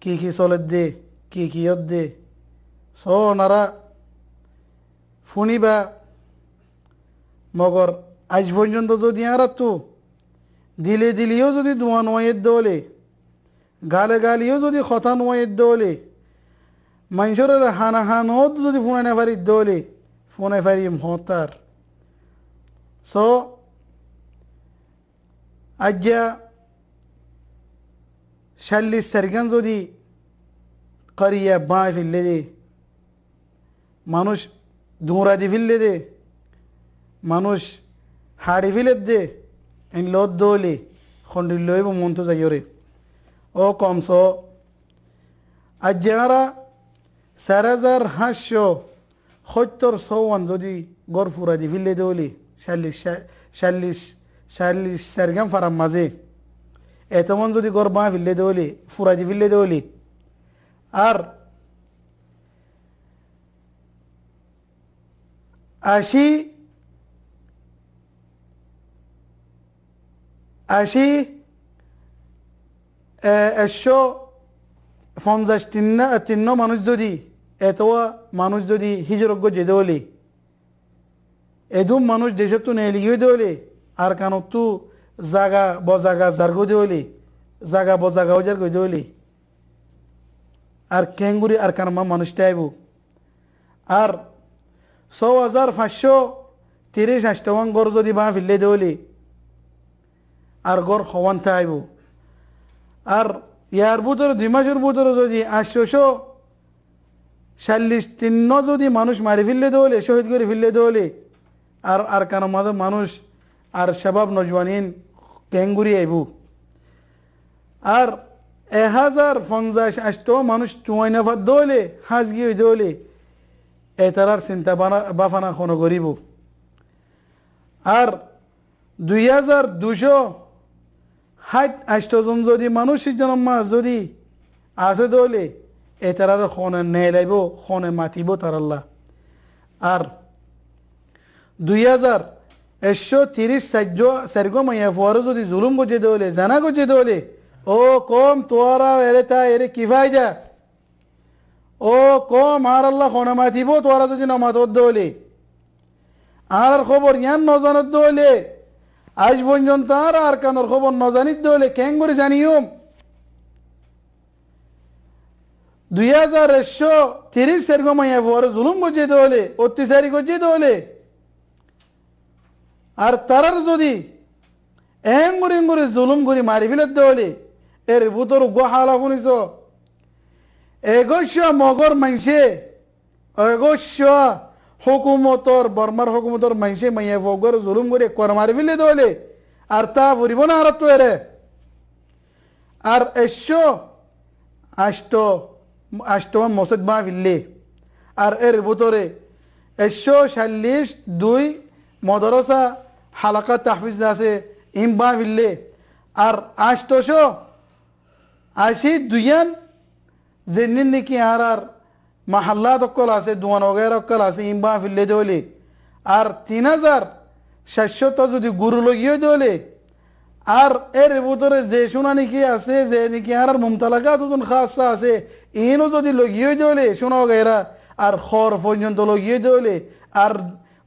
কি চলের দে কি ইয়ত দে স ওনারা শুনিবা মগর আজ পর্যন্ত যদি আর তো দিলেও যদি দোয়া নোয়ের দোলে গালিও যদি কথা নোয়ের দোলে মানুষের হানাহানত যদি ফোনে ফারি দোলে ফোনে ফারি মহতার সো আজ্ঞা 40 সেকেন্ড যদি করিয়া বাঁয় ফেললে দে মানুষ দৌড়া দি ফেললে দে মানুষ হাড়ি ফেলে দে en lot dole khondilloy bo monto zayore o komso ajara sarazar hasho khottor sowan jodi gor furadi ville dole shallis sergam faram maze etamon jodi gor ba ville dole furadi ville dole ar ashi 50 মানুষ যদি এতওয়া মানুষ যদি হিজরজ্ঞ যে দলে এদুম মানুষ দেশত তো নেলিয়ে দলে আর কানত তো জাগা বজাগা জারগো দলে জাগা বজাগা ওজার গই দলে আর কেঙ্গুরি আর কানমা মানুষটা আইব আর 6530 গর যদি বা ফিরলে দলে আর গড় হওয়ানতে আইব আর ইয়ার ভিতরে 2 মাসের ভিতরে যদি 843 যদি মানুষ মারি ফেললে দলে শহীদ করে ফেললে দলে আর কারো মাঝে মানুষ আর শাবাব নজওয়ানিন ক্যাঙ্গুরি আইব আর 1050 মানুষ চুয়াইনাফাত দলে হাজগি দলে এতারার চিন্তা বাফানা কোনো গরিব আর 2260 জন যদি মানুষ জন্মা যদি আছে দলে এতারার খনে নেলাইব খনে মাতিব তারাল্লাহ আর 2130 মাইয়া ফুয়ারো যদি জুলুম গজে দলে জানা গজে দলে ও কম তোরা এরে কি ফায়দা ও কম আর আল্লাহ খনে মাতিব তোরা যদি নামাত দলে আর খবর ইয়ান নজানত দলে আজ পর্যন্ত আর কানোর খবর নজানিত দলে কেন করে জানিও 2130 মাইয়া ফুয়ারো জুলুম গজে দলে অত্যাচারী গজে দলে আর তারার যদি এঙ্গুরি জুলুম করে মারি ফেলে দলে এর ভিতর গোহালা শুনিছ 2100 মগর মাংসে 2100 হুকুমতর বর্মার হুকুমতর মাইসে মাইয়া ফগর জুলুম করে কর মারি ফেলে দলে আর তা ফুরিব না আর তো এরে আর এসো আষ্ট মসজিদ মা ফিরলে আর এর ভিতরে 142 মদরসা হালাকা তাহফিজ আছে ইমবা ফিরলে আর 882 যেদিন নাকি আর মাহাল্লাত অকল আছে দোয়ান ওগের অকল আছে ইমবা ফিরলে দলে আর 3700 যদি গুরু লগিয়ে দলে আর এর ভিতরে যে শোনা নাকি আছে যে নাকি আর মুমতালাকা দুজন খাসা আছে ইনও যদি লগিয়ে দলে শোনা ওগেরা আর খর পর্যন্ত লগিয়ে দলে আর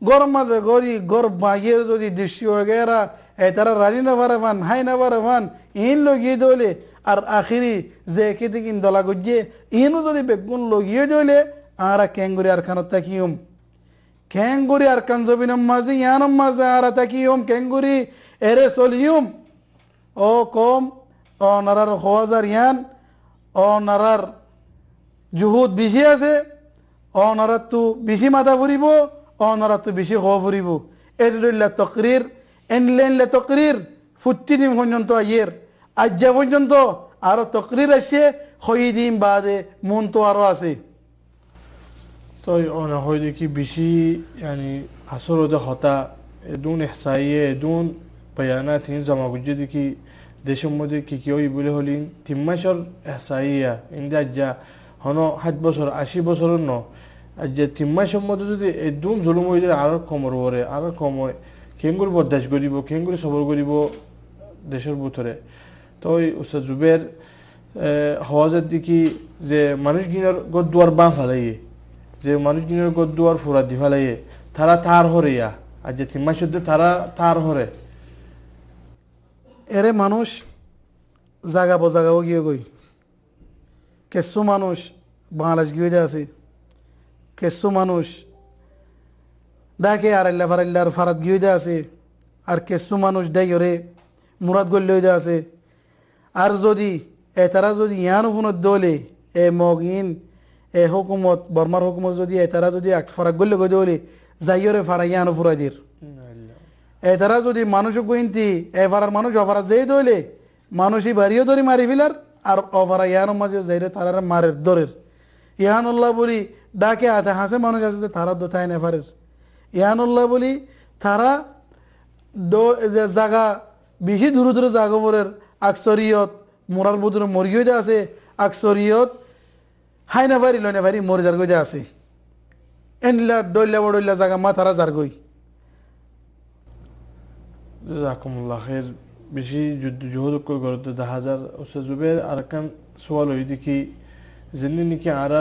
গরম মাঝে গড়ি গর্ব বাগিয়ে যদি দৃশ্য ওগেরা তারা রাজি না পারে ফান হাই না পারে ফান ইন লগিয়ে দলে আর আখিরি যে কেতে কিন দলা গজিয়ে ইনও যদি বেগুন লগিয়ে দলে আর ক্যাঙ্গুরি আর খানত তাকিয়ম ক্যাঙ্গুরি আর কানজবিনম মাঝে ইয়ানম মাঝে আর তাকিয়ম ক্যাঙ্গুরি এরে সলিয়ম ও কম ও নারার হওয়াজার ইয়ান ও নারার জুহুদ বেশি আছে ও নারার তো বেশি মাথা ফুরিব ও নারার তো বেশি হওয়া ফুরিব এরুল্লা তকরির এনলেনলে তকরির 40 দিন পর্যন্ত আইয়ের আজ্জা পর্যন্ত আরো তকরির আসছে 6 দিন বাদে মন তো আরো আছে
তো অনা হয় দেখি বেশি يعني আসলে হতা এদুন ইহসাইয়ে এদুন بيانات জমা গুজে দেখি দেশের মধ্যে কি ওই বলে হলিন 3 মাসের ইহসাইয়া ইন্দা যা হনো 7 বছর 80 বছরের ন যে 3 মাসের মধ্যে যদি এদুন জুলুম হইলে আর কমর ওরে আর কম হয় কেঙ্গুর বরদাস্ত করিব কেঙ্গুর সবর করিব দেশের ভিতরে তো ওই উস্তাদ জুবের হওয়াজের দিকে যে মানুষ গিনার গদ্দুয়ার বাঁ ফেলাইয়ে যে মানুষ গিনার গদ্দুয়ার ফুরা দি ফেলাইয়ে তারা তার হরিয়া আর যে 3 মাসের তারা তার হরে
এরে মানুষ জাগা বজাগাও গিয়ে গই কিছু মানুষ বাংলাদেশ গিয়ে আছে কিছু মানুষ ডাকে আর আল্লাহ ফারাল্লার ফারাত গিয়ে আছে আর কিছু মানুষ ডাইরে মুরাদ গল্লে আছে আর যদি তারা যদি ইয়ান ফোনত দলে এ মগিন এ হুকুমত বর্মার হুকুমত যদি তারা যদি ফারাক গল্লে গই দলে যাইরে ফারা ইয়ান ফুরাদির তারা যদি মানুষ গুইনতি এবার মানুষ অফারা যেই দইলে মানুষই বাড়িও ধরি মারি ফেলার আর অফারা ইয়ানোর মাঝে যাইরে তারা মারের দরের ইয়ানুল্লাহ বলি ডাকে আতে হাসে মানুষ আছে তারা দোথায় নেফারের ইয়ানুল্লাহ বলি তারা জাগা বেশি দূর দূরে জাগবরের আকসরিয়ত মোরার বুদুর মরিও যা আছে আকসরিয়ত হাই নেফারি লয় নেফারি মরে যার গই যা আছে এনলা ডইলা বড়ইলা জাগা মা তারা যার গই
জাজাকুমুল্লাহ খাইর বেশি জুহুদ করতে 10000 উস্তাদ জুবের আরকান সওয়াল হই দেখি জিন্নি নাকি আর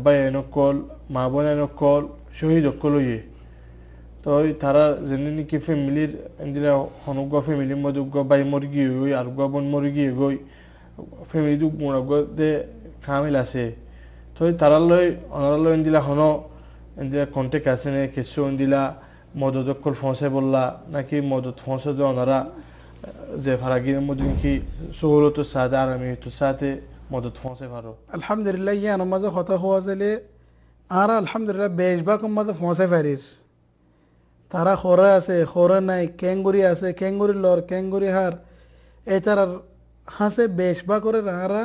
বায়ান কল মা বোন কল শহীদ কল হইয়ে তো তারা জিন্নি নাকি ফ্যামিলির ইন্দিরা হনুগ ফ্যামিলির মধ্যে বাই মরগি হই আর বোন মরগি গই ফ্যামিলি দু মোড়গ দে কামিল আছে তো তারা লই অনারা ইন্দিলা হন ইন্দিরা কন্টেক্ট আছে নে কিছু ইন্দিলা মদত কল ফসে বললা নাকি মদত ফসে দে ওনারা যে ফারাগির মধ্যে কি সহলত সাদা আরামি তো সাথে মদত ফসে পারো
আলহামদুলিল্লাহ ইয়া নমাজে কথা হওয়া জেলে আর আলহামদুলিল্লাহ বেশবা কম মাঝে ফসে পারির তারা খোরা আছে খোরা নাই ক্যাঙ্গুরি আছে ক্যাঙ্গুরি লর ক্যাঙ্গুরি হার এই তার হাসে বেশবা করে রাহারা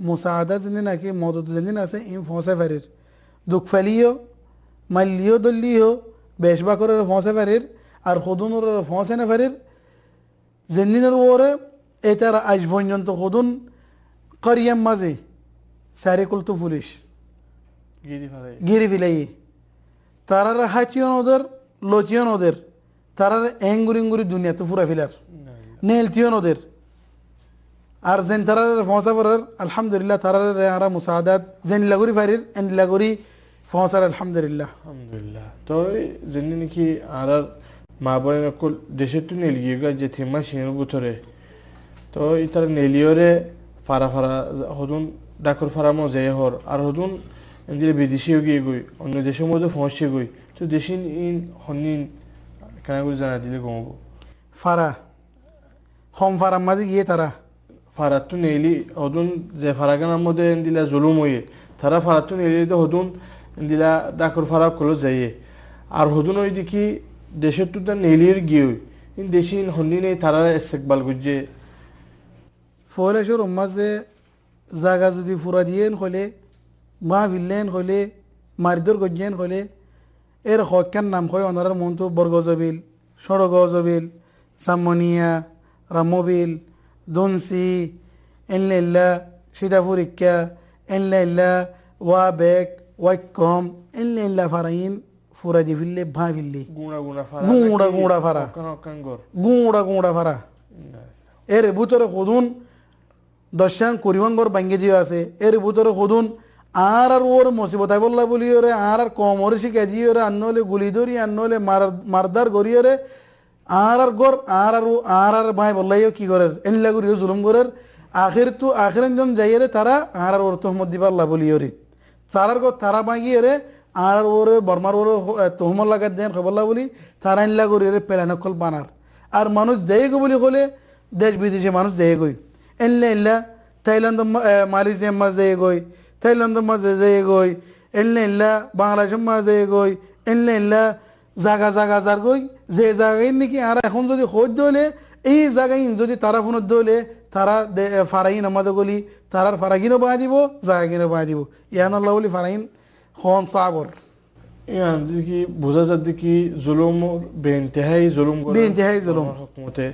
মুসাদা জিনি নাকি মদত জিনি আছে ইম ফসে পারির দুঃখ ফেলিও মাল্লিও দল্লিও বেশবা করে ফসে পারির আর খুদুনের ফসে না পারির জিন্দিনের ওরে এটার আজ পর্যন্ত খুদুন করিয়াম মাঝে সারে কুলতু পুলিশ গিরি ফিলাই তারার হাচিয়ন ওদের লচিয়ন ওদের তারার এঙ্গুরি ইঙ্গুরি দুনিয়াতে ফুরা ফিলার নেলতিয়ন ওদের আর যেন তারার ফসা পড়ার আলহামদুলিল্লাহ তারার আরা মুসাদাত যেন লাগুরি ফারির এন লাগুরি ফসার আলহামদুলিল্লাহ
আলহামদুলিল্লাহ তো যেন নাকি আর মা বোন কল দেশে তো নেলিয়ে গা যে থিমা সিনের ভিতরে তো ইতার নেলিয়রে ফারা ফারা হদুন ডাকর ফারা মজে হর আর হদুন এদিকে বিদেশিও গিয়ে গই অন্য দেশের মধ্যে ফসে গই তো দেশিন ইন হনিন কেন করে জানা দিলে কমবো
ফারা হম ফারা মাঝে গিয়ে তারা
ফারা তো নেলি হদুন যে ফারাগানার মধ্যে দিলা জুলুম হয়ে তারা ফারা তো নেলি তো হদুন দিলা ডাকর ফারা কলো যাইয়ে আর হদুন ওই দেখি দেশের তুতা নেলির গিয়ে ইন দেশিন হন্দি নেই তারা ইস্তেকবাল গুজে
ফয়লাশোর মাঝে জাগা যদি ফুরা দিয়েন হলে মা ভিল্লেন হলে মারিদর গজ্ঞেন হলে এর হকান নাম হয় ওনার মন্তু বরগজবিল সড়গজবিল সামনিয়া রামবিল দনসি এনলেল্লা সীতাপুরিকা এনলেল্লা ওয়া বেক ওয়াইকম এনলেল্লা ফারাইন ফুরা দি ফিল্লে ভা ফিল্লে
গুঁড়া গুঁড়া ফারা
গুঁড়া গুঁড়া ফারা গুঁড়া গুঁড়া ফারা এর ভিতরে হদুন দশান করিবাঙ্গর বাঙ্গে যে আছে এর ভিতরে হদুন আর ওর মুসিবতাই বললা বলি ওরে আর কমর শিখে দিয়ে ওরে আনলে গুলি ধরি আনলে মারদার গড়ি ওরে আর গর আর ভাই বললাইও কি করে এনলা করিও জুলুম করের আখির জন যাইয়ে তারা আর ওর তহমত দিবার লা বলি ওরে তারার গর তারা ভাঙিয়ে রে আর ওরে বর্মার ওরে তহমত লাগাত দেন খবরলা বলি তারা এনলা করি রে পেলানকল বানার আর মানুষ যাই গো বলি হলে দেশ বিদেশে মানুষ যাই গই এনলা থাইল্যান্ড মালয়েশিয়ার মাঝে গই থাইল্যান্ডের মাঝে যাই গই এনলা বাংলাদেশের মাঝে গই এনলা জাগা জাগা যার গই যে জায়গায় নাকি আর এখন যদি খোঁজ দলে এই জায়গায় যদি তারা ফোনত দলে তারা ফারাইন আমাদের গলি তারার ফারাগিনও বাঁ দিব জায়গাগিনও বাঁ দিব ইয়ান আল্লাহ বলি ফারাইন খন সাবর
ইয়ান দেখি বোঝা যায় দেখি জুলুম বেইনতেহাই জুলুম
বেইনতেহাই জুলুম
হুকুমতে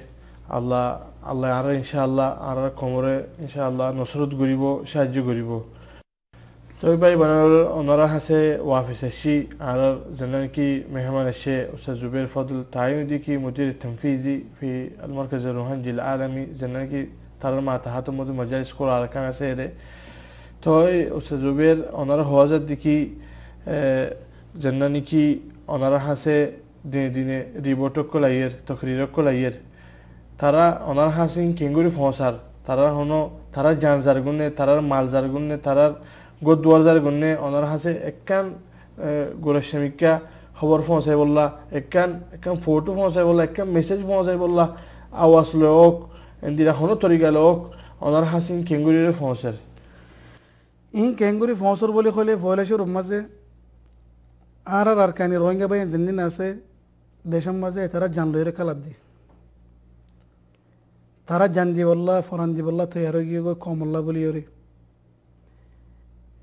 আল্লাহ আল্লাহ আর ইনশাআল্লাহ আর কমরে ইনশাআল্লাহ নসরত করিব সাহায্য করিব তবে ভাই বানার ওনারা হাসে ওয়াফিস আসি আর যেন কি মেহমান আসে উস্তাদ জুবের ফজল তাইও দেখি মুদির তনফিজি ফি আল মারকাজ রুহানজি আল আলমী যেন কি তার মা তাহাত মধ্যে মজালিস করা আরকান আছে রে তো উস্তাদ জুবের ওনারা হওয়া যায় দেখি যেন কি ওনারা হাসে দিনে দিনে রিপোর্টক কলাইয়ের তকরিরক কলাইয়ের তারা ওনার হাসিন কেঙ্গুরি ফসার তারা হনো তারা জান যার গুণে তারার মাল যার গুণে তারার গোদুয়ার যার গুণে ওনার হাসে একখান গোরস্বামিকা খবর পৌঁছাই বললা একখান ফটো পৌঁছাই বললা একখান মেসেজ পৌঁছাই বললা আওয়াজ লোক এদিরা হনো তরিকা লোক ওনার হাসিন কেঙ্গুরির পৌঁছার
ইন কেঙ্গুরি ফসর বলে হলে ফয়লাশোর মাঝে আর কানি রোহিঙ্গা ভাই জিন্দিন আছে দেশের মাঝে তারা জানলো এর খেলার দিয়ে তারা জান দিবল্লা ফরান দিবল্লা তৈরি গিয়ে গো কমল্লা বলি ওরে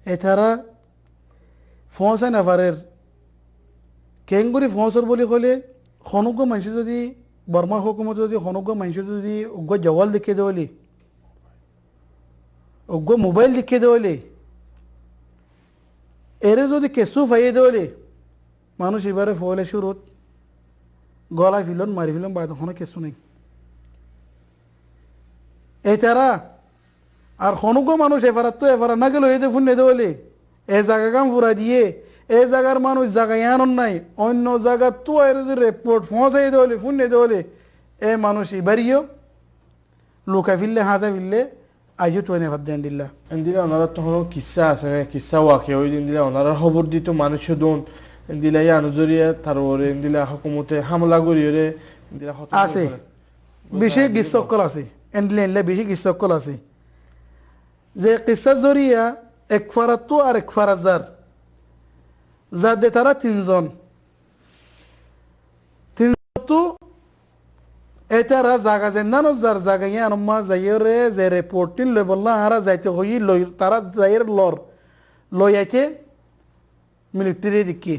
এছাড়া ফসে নাফারের কেঙ্গুরি ফসর বলি হলে হনুজ্ঞ মানুষ যদি বর্মা হুকুমত যদি হনুজ্ঞ মানুষ যদি উগ্র জওয়াল দেখিয়ে দেওয়ালি উগ্র মোবাইল দেখিয়ে দেওয়ালি এরে যদি কেঁচু ফাইয়ে দেওয়ালি মানুষ এবারে ফলে শুরুত গলা ফিলন মারি ফিলন বাইরে কোনো কেঁচু নেই এছাড়া আর হনুজ্ঞ মানুষ এফারাত তো এফারা না গেল এতে ফোন নেদে বলে এ জায়গা কাম ফুরা দিয়ে এ জায়গার মানুষ জায়গায় আনন নাই অন্য জায়গা তো এর যদি রিপোর্ট পৌঁছাই দেওয়ালে ফোন নেদে বলে এ মানুষ এবারিও লুকা ফিরলে হাসা ফিরলে আইও তো এনে ভাত দেন দিল্লা
দিলে ওনারা তখন কিসা আছে না কিসা ওয়াকে ওই দিন দিলে ওনারা খবর দিত মানুষ দোন দিলে আনুজরিয়া তার ওরে দিলে হুকুমতে হামলা করি রে
আছে বেশি গিসকল আছে এনলে বেশি গিসকল আছে যে কিসা জরিয়া এক ফারাতো আর এক ফারাজার যাদের তারা তিনজন তো এটারা জায়গা জেন্দানো যার জায়গায় আনম্মা যাইরে যে রিপোর্টিং লই বললা আরা যাইতে হই লই তারা যাইর লই আইতে মিলিটারি দিকে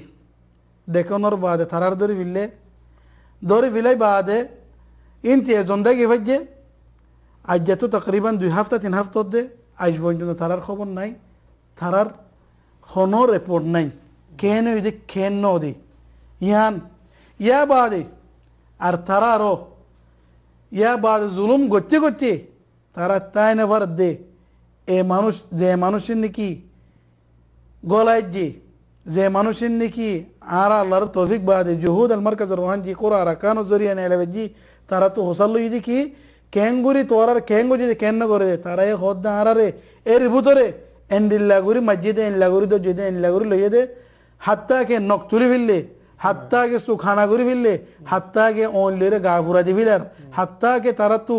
দেখানোর বাদে তারার দৌড়ি ফিলাই বাদে ইনতে জন্দা গিয়ে ভাজ্যে আজ যেত তকরিবান 2 হাফতা 3 হাফতা দে আজ পর্যন্ত তারার খবর নাই তারার কোনো রিপোর্ট নাই কেন ওই যে কেন নদী ইয়া বাদে আর তারা আরো ইয়া বাদে জুলুম করতে করতে তারা তাই নেভার দে এ মানুষ যে মানুষের নাকি গলায় যে মানুষের নাকি আর আল্লাহর তৌফিক বাদে জহুদ আল মারকাজ রুহানজি কোরআন আরকান জরিয়া নেলাবেজি তারা তো হোসাল্লো যদি কি কেঙ্গুরি তোরার কেঙ্গু যদি কেন করে তারা এ হদ্দা আরারে এর ভিতরে এন্ডিল্লাগুরি মসজিদে এনলাগুরি তো যদি এনলাগুরি লইয়ে দে হাত্তাকে নখ তুলি ফেললে হাত্তাকে সুখানা করে ফেললে হাত্তাকে অনলেরে গা ফুরা দি ফিলার হাত্তাকে তারা তু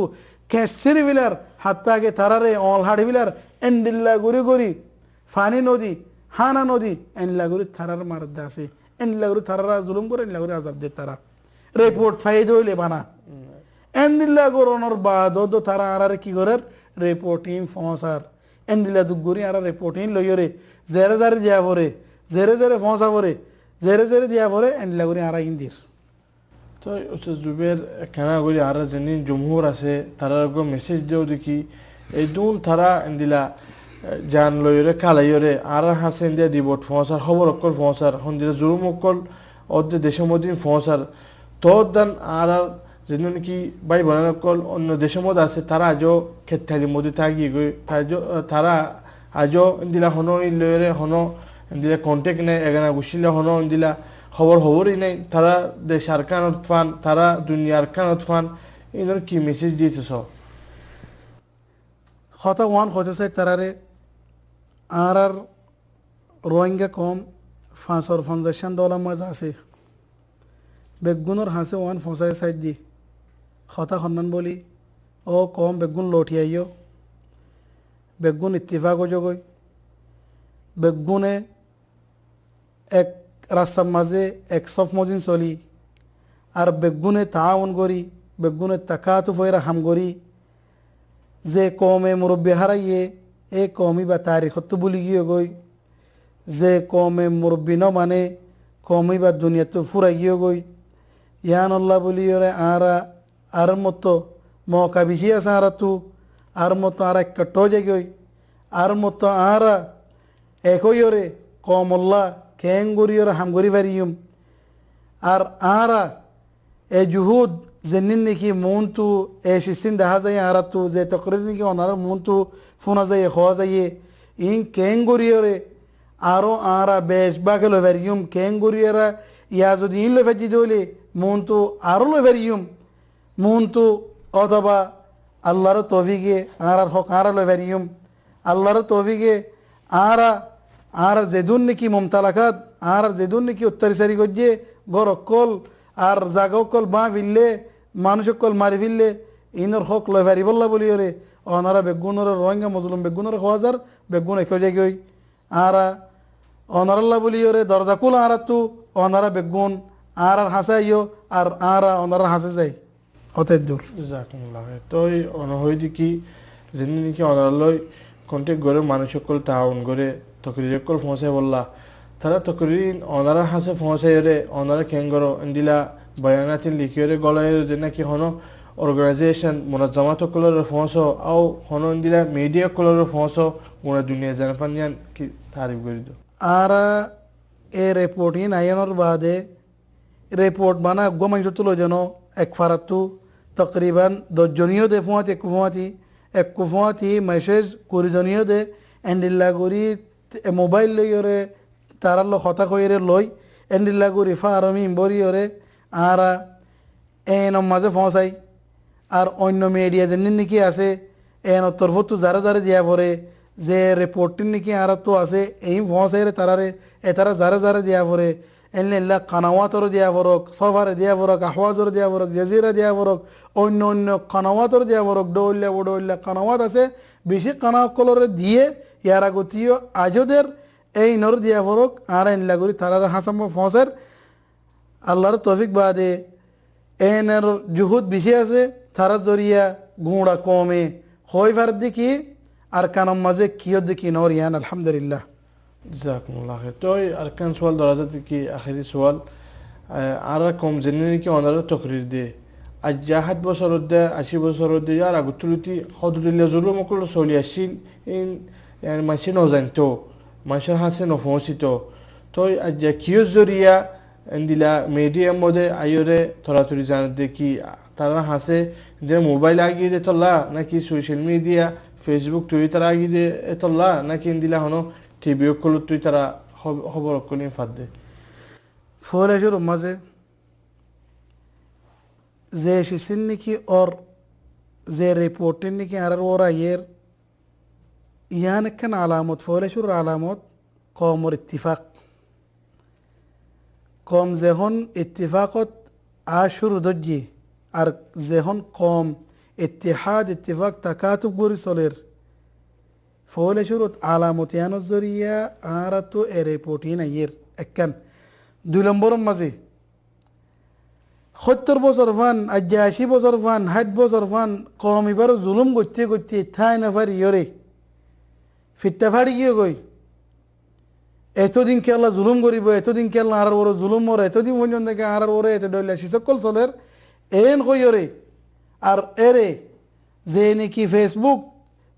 খেসির ফিলার হাত্তাকে তারারে অল হাড়ি ফিলার এন্ডিল্লাগুরি গরি ফানি নদী হানা নদী এনলাগুরি তারার মারদা আছে এন লাগরি তারা জুলুম করে এন লাগরি আজাব দে তারা রিপোর্ট ফাইদ হইলে বানা এন লাগরণর বাদ তো তারা আর কি করে রিপোর্টিং ফসার এন দুগুরি আর রিপোর্টিং লইরে জেরে জেরে দিয়া পরে জেরে জেরে ফসা পরে জেরে জেরে দিয়া পরে এন লাগরি আর ইন্দির
তো জুবের কেনা করি আর যেন জমহুর আছে তারা মেসেজ দেও দেখি এই দুন তারা দিলা জান লইরে কালাইরে আর হাসেন দিয়া দিবট ফসার খবর অকল ফসার হন দিলা জুলুম অকল অদ্দে দেশের মধ্যে ফসার তোর দান আর যেন কি বাই বোনার অকল অন্য দেশের মধ্যে আছে তারা আজও খেতালির মধ্যে থাকি গই তারা আজও দিলা হন লইরে হন দিলা কন্টেক্ট নেই এগানা গুছিলে হন দিলা খবর খবরই নেই তারা দেশ আর কানত ফান তারা দুনিয়ার কানত ফান এই ধর কি মেসেজ দিতেছ
কথা ওয়ান হচ্ছে তারারে আর রোহিঙ্গা কম 550 ডলার মজা আছে বেগুনের হাসে ওয়ান ফসায় সাইড দি কথা খন্নান বলি ও কম বেগুন লঠিয়াইও বেগুন ইত্তিফাক হয়ে গই বেগুনে এক রাস্তার মাঝে এক সফ মজিন চলি আর বেগুনে তাউন করি বেগুনে তাকাতু ফয়রা হাম করি যে কমে মুরব্বী হারাইয়ে এ কমই বা তারিখত বলি গিয়ে গই যে কমে মুরব্বী ন মানে কমই বা দুনিয়াতে ফুরাই গিয়ে গই ইয়ান আল্লাহ বলি ওরে আর মতো মকা বেশি আছে আর তু আর মতো আর একটা টজে গই আর মতো আর একই ওরে কম আল্লাহ কেং গরি ওরে হাম গরি পারিম আর এ জুহুদ যেনিন নাকি মনটু এ সিসিন দেখা যায় আর তু যে তকরির নাকি ওনার মনটু ফোনা যায় খাওয়া যায় ইন কেং গরি ওরে আরও আর বেশ বাকে লো পারিম কেং গরি ওরা ইয়া যদি ইন লো ফেজি দইলে মনটু আরও লো পারিম মনটু অথবা আল্লাহর তৌফিকে আর হক আর লো পারিম আল্লাহর তৌফিকে আর যেদুন নাকি মমতালাকাত আর যেদুন নাকি উত্তরসারি করছে গর অকল আর জাগা অকল বাঁ ফিরলে মানুষ অকল মারি ফিরলে ইনর হক লয় পারি বললা বলি ওরে অনারা বেগুনের রোহিঙ্গা মজলুম বেগুনের হাজার বেগুন একো জায়গায় আর অনারাল্লা বলি ওরে দরজা কুল আর তু অনারা বেগুন আর হাসাইও আর অনারা হাসে যায় হতে দূর
তো হই দেখি যেন নাকি অনারালয় কন্টেক্ট করে মানুষ সকল তাউন করে তকরির সকল ফসাই বললা তারা তকরির অনারা হাসে ফসাই রে অনারা কেঙ্গর দিলা বয়ানাতিন লিখিরে গলায় নাকি হন অর্গানাইজেশন মুনাজ্জামাত সকলের ফস আও হন দিলা মিডিয়া সকলের ফস ওরা দুনিয়া জানাফানিয়ান কি তারিফ করে দিও
আর এ রিপোর্ট ইন আয়নর বাদে রিপোর্ট বানা গো মানুষ তুলো যেন এক ফারাতু তকরিবান 10 জনীয় দে ফুয়াতি এক কুফুয়াতি মেসেজ 20 জনীয় দে এন্ডিল্লা গরি মোবাইল লইরে তারার লো কথা কইরে লই এন্ডিল্লা গরি ফারামি ইম্বরি ওরে আর এন মাঝে ফসাই আর অন্য মিডিয়া যেন নাকি আছে এন তরফতু যারা যারা দিয়া পরে যে রিপোর্টিং নাকি আর তো আছে এই ফসাইরে তারারে তারা যারা যারা দিয়া পরে এল্লা কানাওয়াতর দিয়া পরক সফারে দিয়া পরক আহওয়াজর দিয়া পরক জাজিরা দিয়া পরক অন্য কানাওয়াতর দিয়া পরক ডৌল্লা কানাওয়াত আছে বেশি কানাকলরে দিয়ে ইয়ারা গতিও আজদের এই নর দিয়া পরক আর এনলা করি তারার হাসাম ফসের আল্লাহর তৌফিক বাদে এনের জুহুদ বেশি আছে তারা জরিয়া গুঁড়া কমে হই ফার দেখি আর কানাম মাঝে কিয় দেখি নর ইয়ান আলহামদুলিল্লাহ
জাজাকুমুল্লাহ খাইর তো আরকান সওয়াল দরাজা থেকে আখেরি সওয়াল আর কম জেনে কি অনার তকরির দে আজ 60 বছর দে 80 বছর দে আর আগুতুলতি হদুলিল্লাহ জুলুম কল সলি আসিল ইন yani মানুষ নজানতো মানুষের হাসে নফসিত তো আজ কিয় জরিয়া এন্দিলা মিডিয়া মধ্যে আইরে তরাতরি জান দেখি তারা হাসে যে মোবাইল আগিয়ে দে তোলা নাকি সোশ্যাল মিডিয়া ফেসবুক টুইটার আগিয়ে দে তোলা নাকি এন্দিলা হনো টিভি কল তুই তারা খবর কলিম ফাদে
ফলেজুর মাঝে যে শিসিন নাকি ওর যে রিপোর্টিং নাকি আর ওরা ইয়ান একখান আলামত ফলেজুর আলামত কমর ইত্তিফাক কম যখন ইত্তিফাকত শুরু দজ্জি আর যখন কম ইত্তিহাদ ইত্তিফাক তাকাতুক গরি চলের ফলে শুরুত আলামত ইয়ানোর জরিয়া আর তো এ রিপোর্টিং আইয়ের একখান 2 নম্বরের মাঝে 70 বছর ফান, 80 বছর ফান, 60 বছর ফান কম এবার জুলুম করতে করতে ঠাই না পারি ইয়রে ফিরতে পারি গিয়ে গই এতদিন কে আল্লাহ জুলুম করিব, এতদিন কে আল্লাহ আর বড় জুলুম মরে, এতদিন পর্যন্ত কে আর ওরে এটা ডইলা সকল চলের এন কইরে আর এরে যে নাকি ফেসবুক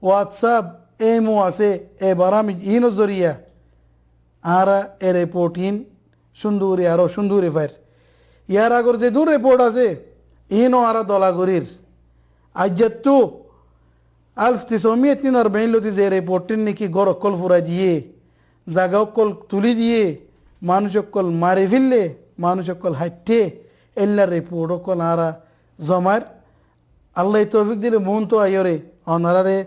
হোয়াটসঅ্যাপ এমও আছে এবার আমি ইন জরিয়া আর এ রিপোর্ট ইন সুন্দরী আরো সুন্দরী ফার ইয়ার আগর যে দূর রিপোর্ট আছে ইনও আর দলাগরির আজ্জাতু 1943 লতি যে রিপোর্টের নাকি গড় অকল ফুরাই দিয়ে জাগা অকল তুলি দিয়ে মানুষ অকল মারি ফেললে মানুষ অকল হাইটে এল্লার রিপোর্ট অকল আরা জমার আল্লাহ তৌফিক দিলে মন তো আইরে অনারারে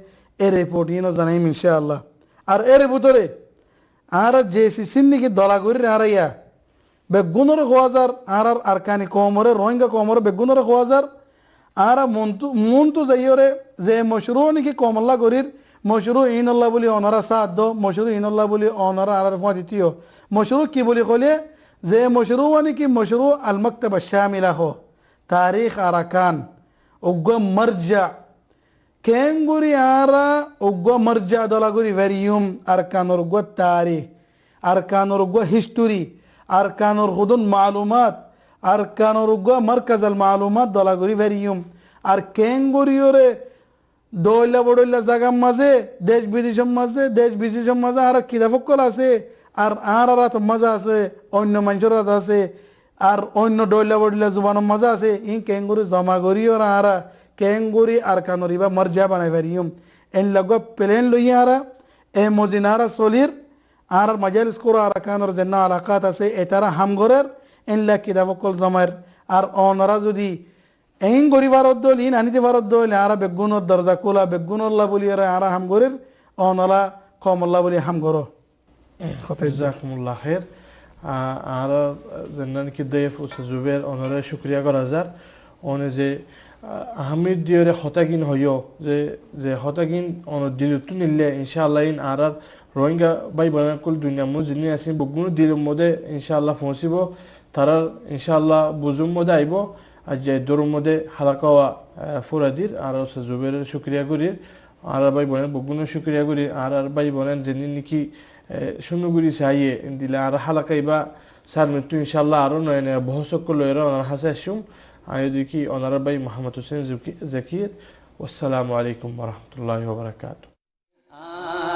এ রিপোর্ট ইনও জানাইম ইনশাআল্লাহ। আর এর ভিতরে আর যে সিন্নিকে দলাগরির আরাইয়া বেগুনের খোয়াজার আর আরকানি কমরে রোহিঙ্গা কমরে বেগুনের খোয়াজার আর মন্তু যাইরে যে মশরু নাকি কমল্লা গরির মশরু ইনল্লাহ বলি অনারা সাদ দো মশরু ইনল্লাহ বলি অনারা আর দ্বিতীয় মশরু কি বলি কলে যে মশরু নাকি মশরু আল মকতব শামিলা হো তারিখ আরাকান উগ্র মরজা কেঙ্গুরি আরা উগ্র মরজা দলাগুরি ভেরিয়ুম আরকানোর উগ্র তারিখ আরকানোর উগ্র হিস্টোরি আরকানোর হুদুন মালুমাত আরকানোর উগ্র মারকাজ আল মালুমাত দলাগুরি ভেরিয়ুম আর কেঙ্গুরিওরে ডইলা বড়ইলা জাগার মাঝে দেশ বিদেশের মাঝে আর কিতাবকল আছে আর আর মজা আছে অন্য মানুষের আছে আর অন্য ডইলা বড়ইলা জুবানের মজা আছে ইন কেঙ্গুরি জমা করিও আর কেঙ্গুরি আর কানোর ইবা মর্জা বানাই পারিম এন লগ প্লেন লইয়া আর এ মজিনারা সলির আর মাজালিস করা আর কানোর জন্য আলাকাত আছে এতারা হামগরের এন লা কিতাবকল জমার আর অনরা যদি এন গরিবার দল ইন আনিতে ভারত দল আর বেগুনের দরজা খোলা বেগুনল্লাহ বলি আর হামগরের অনলা কমল্লাহ বলি হামগর
জাজাকুমুল্লাহ খাইর। আর জন্নান কি দেফ জুবের অনরে শুক্রিয়া করা যার অনে যে আহমেদ দিয়রে হতাগিন হইও যে যে হতাগিন অন দিলুতু নিলে ইনশাআল্লাহ ইন আর রোহিঙ্গা বাই বানাকুল দুনিয়া মু জিনি আছে বগুন দিলের মধ্যে ইনশাআল্লাহ পৌঁছিব তারার ইনশাআল্লাহ বুজুম মধ্যে আইব আর যে দরুর মধ্যে হালাকাওয়া ফুরাদির আর জুবেরের শুক্রিয়া করি আর ভাই বোনের বগুনের শুক্রিয়া করি আর ভাই বোনের যিনি নাকি সুন্দরগুড়ি চাইয়ে দিলে আর হালাকাইবা সার মৃত্যু ইনশাআল্লাহ আরও নয় নয় বহসকল লয়ের ওনার হাসে আসুম আয়ুদি কি ওনার ভাই মোহাম্মদ হোসেন জাকির। আসসালামু আলাইকুম ওরহমতুল্লাহি ওয়াবারাকাতুহু।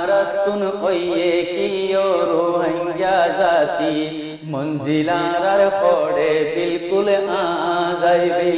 আরাতুন ওয়ে কিও রোহিঙ্গা জাতি মঞ্জিলার পড়ে বিলকুল আ যাইবে।